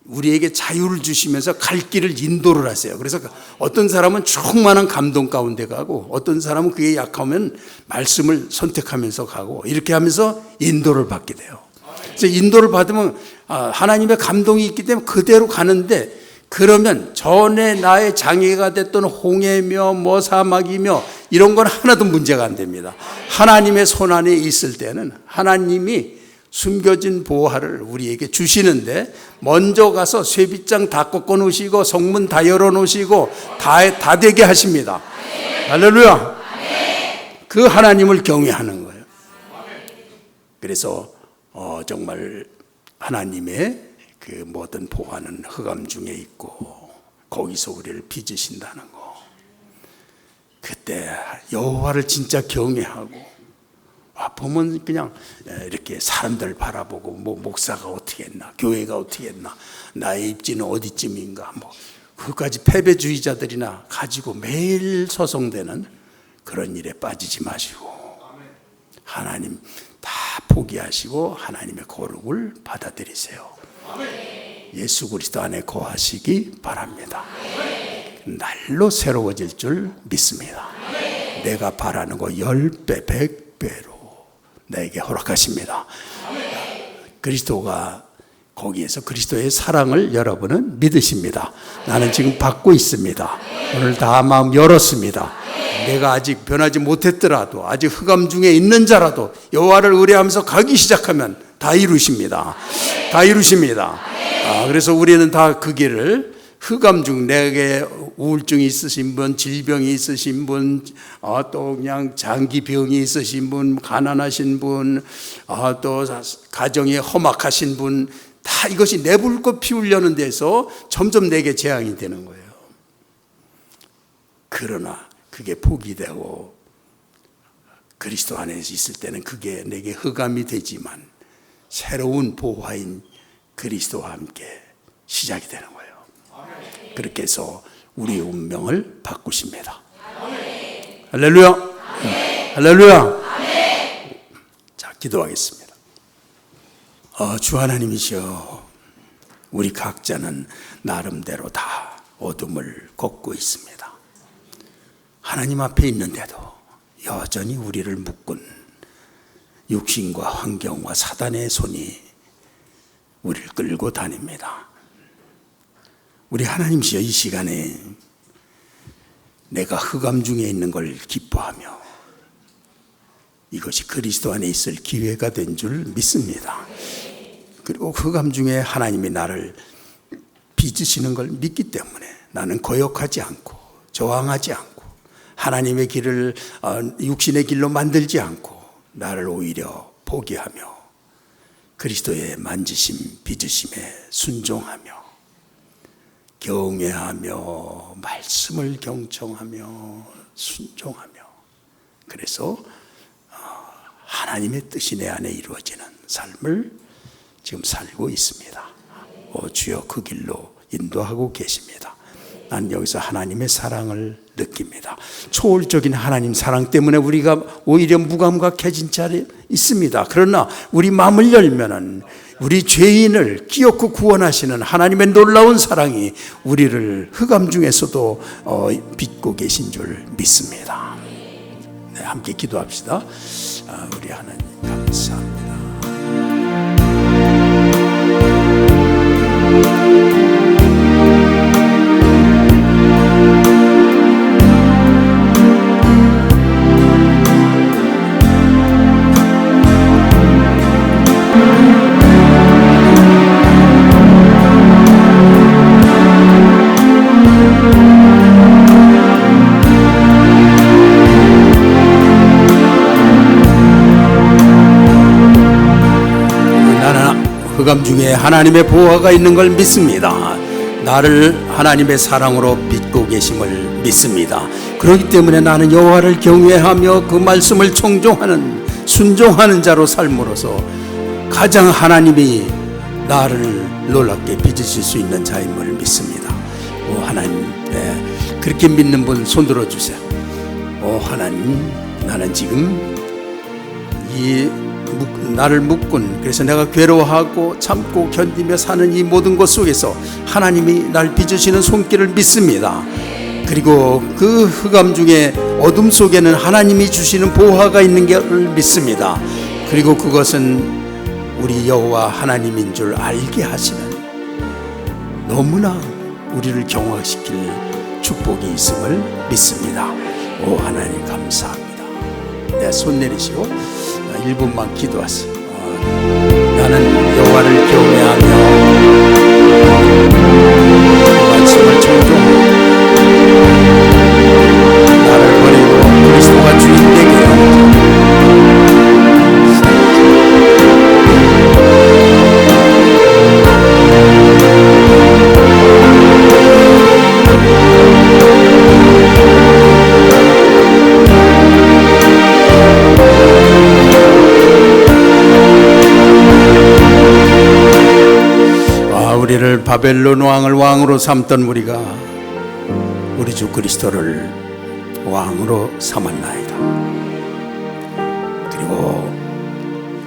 우리에게 자유를 주시면서 갈 길을 인도를 하세요. 그래서 어떤 사람은 충만한 감동 가운데 가고, 어떤 사람은 그게 약하면 말씀을 선택하면서 가고, 이렇게 하면서 인도를 받게 돼요. 그래서 인도를 받으면 하나님의 감동이 있기 때문에 그대로 가는데, 그러면 전에 나의 장애가 됐던 홍해며 뭐 사막이며 이런 건 하나도 문제가 안 됩니다. 하나님의 손 안에 있을 때는 하나님이 숨겨진 보화를 우리에게 주시는데, 먼저 가서 쇠빗장 다 꺾어 놓으시고 성문 다 열어 놓으시고 다 되게 하십니다. 할렐루야. 그 하나님을 경외하는 거예요. 그래서 정말 하나님의 그 모든 보화는 흑암 중에 있고 거기서 우리를 빚으신다는 거. 그때 여호와를 진짜 경외하고 보면 그냥 이렇게 사람들 바라보고 뭐 목사가 어떻게 했나, 교회가 어떻게 했나, 나의 입지는 어디쯤인가, 뭐 그까지 패배주의자들이나 가지고 매일 소송되는 그런 일에 빠지지 마시고 하나님 다 포기하시고 하나님의 거룩을 받아들이세요. 예수 그리스도 안에 거하시기 바랍니다. 날로 새로워질 줄 믿습니다. 내가 바라는 거 10배, 100배로 내게 허락하십니다. 그리스도가 거기에서 그리스도의 사랑을 여러분은 믿으십니다. 나는 지금 받고 있습니다. 오늘 다 마음 열었습니다. 내가 아직 변하지 못했더라도 아직 흑암 중에 있는 자라도 여호와를 의뢰하면서 가기 시작하면 다 이루십니다. 다 이루십니다. 그래서 우리는 다 그 길을 흑암 중 내게 우울증이 있으신 분, 질병이 있으신 분, 또 그냥 장기병이 있으신 분, 가난하신 분, 또 가정이 험악하신 분, 다 이것이 내불꽃 피우려는 데서 점점 내게 재앙이 되는 거예요. 그러나 그게 포기되고 그리스도 안에 있을 때는 그게 내게 흑암이 되지만 새로운 보화인 그리스도와 함께 시작이 되는 거예요. 그렇게 해서 우리의 운명을 바꾸십니다. 할렐루야. 할렐루야. 자, 기도하겠습니다. 주 하나님이시여, 우리 각자는 나름대로 다 어둠을 걷고 있습니다. 하나님 앞에 있는데도 여전히 우리를 묶은 육신과 환경과 사단의 손이 우리를 끌고 다닙니다. 우리 하나님이시여, 이 시간에 내가 흑암 중에 있는 걸 기뻐하며 이것이 그리스도 안에 있을 기회가 된 줄 믿습니다. 그리고 흑암 중에 하나님이 나를 빚으시는 걸 믿기 때문에 나는 거역하지 않고 저항하지 않고 하나님의 길을 육신의 길로 만들지 않고 나를 오히려 포기하며 그리스도의 만지심, 빚으심에 순종하며 경외하며 말씀을 경청하며 순종하며 그래서 하나님의 뜻이 내 안에 이루어지는 삶을 지금 살고 있습니다. 주여, 그 길로 인도하고 계십니다. 난 여기서 하나님의 사랑을 느낍니다. 초월적인 하나님 사랑 때문에 우리가 오히려 무감각해진 자리에 있습니다. 그러나 우리 마음을 열면은 우리 죄인을 끼얹고 구원하시는 하나님의 놀라운 사랑이 우리를 흑암 중에서도 빚고 계신 줄 믿습니다. 네, 함께 기도합시다. 우리 하나님 감사합니다. 흑암 중에 하나님의 보호가 있는 걸 믿습니다. 나를 하나님의 사랑으로 빚고 계심을 믿습니다. 그렇기 때문에 나는 여호와를 경외하며 그 말씀을 청종하는 순종하는 자로 삶으로써 가장 하나님이 나를 놀랍게 빚으실 수 있는 자임을 믿습니다. 하나님, 그렇게 믿는 분 손 들어주세요. 하나님, 나는 지금 나를 묶은, 그래서 내가 괴로워하고 참고 견디며 사는 이 모든 것 속에서 하나님이 날 빚으시는 손길을 믿습니다. 그리고 그 흑암 중에 어둠 속에는 하나님이 주시는 보화가 있는 것을 믿습니다. 그리고 그것은 우리 여호와 하나님인 줄 알게 하시는, 너무나 우리를 경화시킬 축복이 있음을 믿습니다. 하나님 감사합니다. 네, 손 내리시고 1분만 기도하세요. 나는 여호와를 경외하며 그 말씀을 청종하며 나를 버리고 그리스도가 주인 되게 하옵소서. 바벨론 왕을 왕으로 삼던 우리가 우리 주 그리스도를 왕으로 삼았나이다. 그리고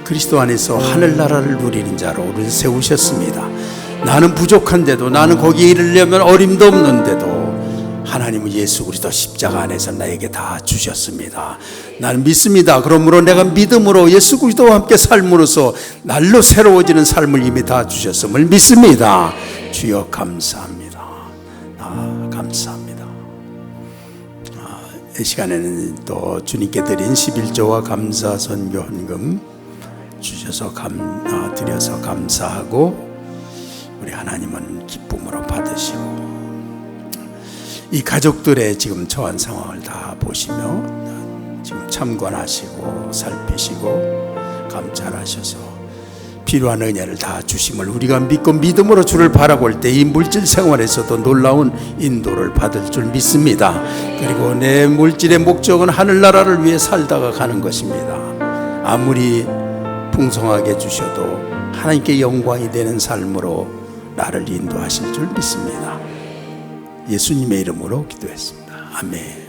그리스도 안에서 하늘나라를 누리는 자로 우리를 세우셨습니다. 나는 부족한데도, 나는 거기에 이르려면 어림도 없는데도 하나님은 예수 그리스도 십자가 안에서 나에게 다 주셨습니다. 나는 믿습니다. 그러므로 내가 믿음으로 예수 그리스도와 함께 삶으로써 날로 새로워지는 삶을 이미 다 주셨음을 믿습니다. 주여 감사합니다. 감사합니다. 이 시간에는 또 주님께 드린 11조와 감사 선교 헌금 주셔서 드려서 감사하고 우리 하나님은 기쁨으로 받으시고, 이 가족들의 지금 처한 상황을 다 보시며 지금 참관하시고 살피시고 감찰하셔서 필요한 은혜를 다 주심을 우리가 믿고 믿음으로 주를 바라볼 때 이 물질 생활에서도 놀라운 인도를 받을 줄 믿습니다. 그리고 내 물질의 목적은 하늘나라를 위해 살다가 가는 것입니다. 아무리 풍성하게 주셔도 하나님께 영광이 되는 삶으로 나를 인도하실 줄 믿습니다. 예수님의 이름으로 기도했습니다. 아멘.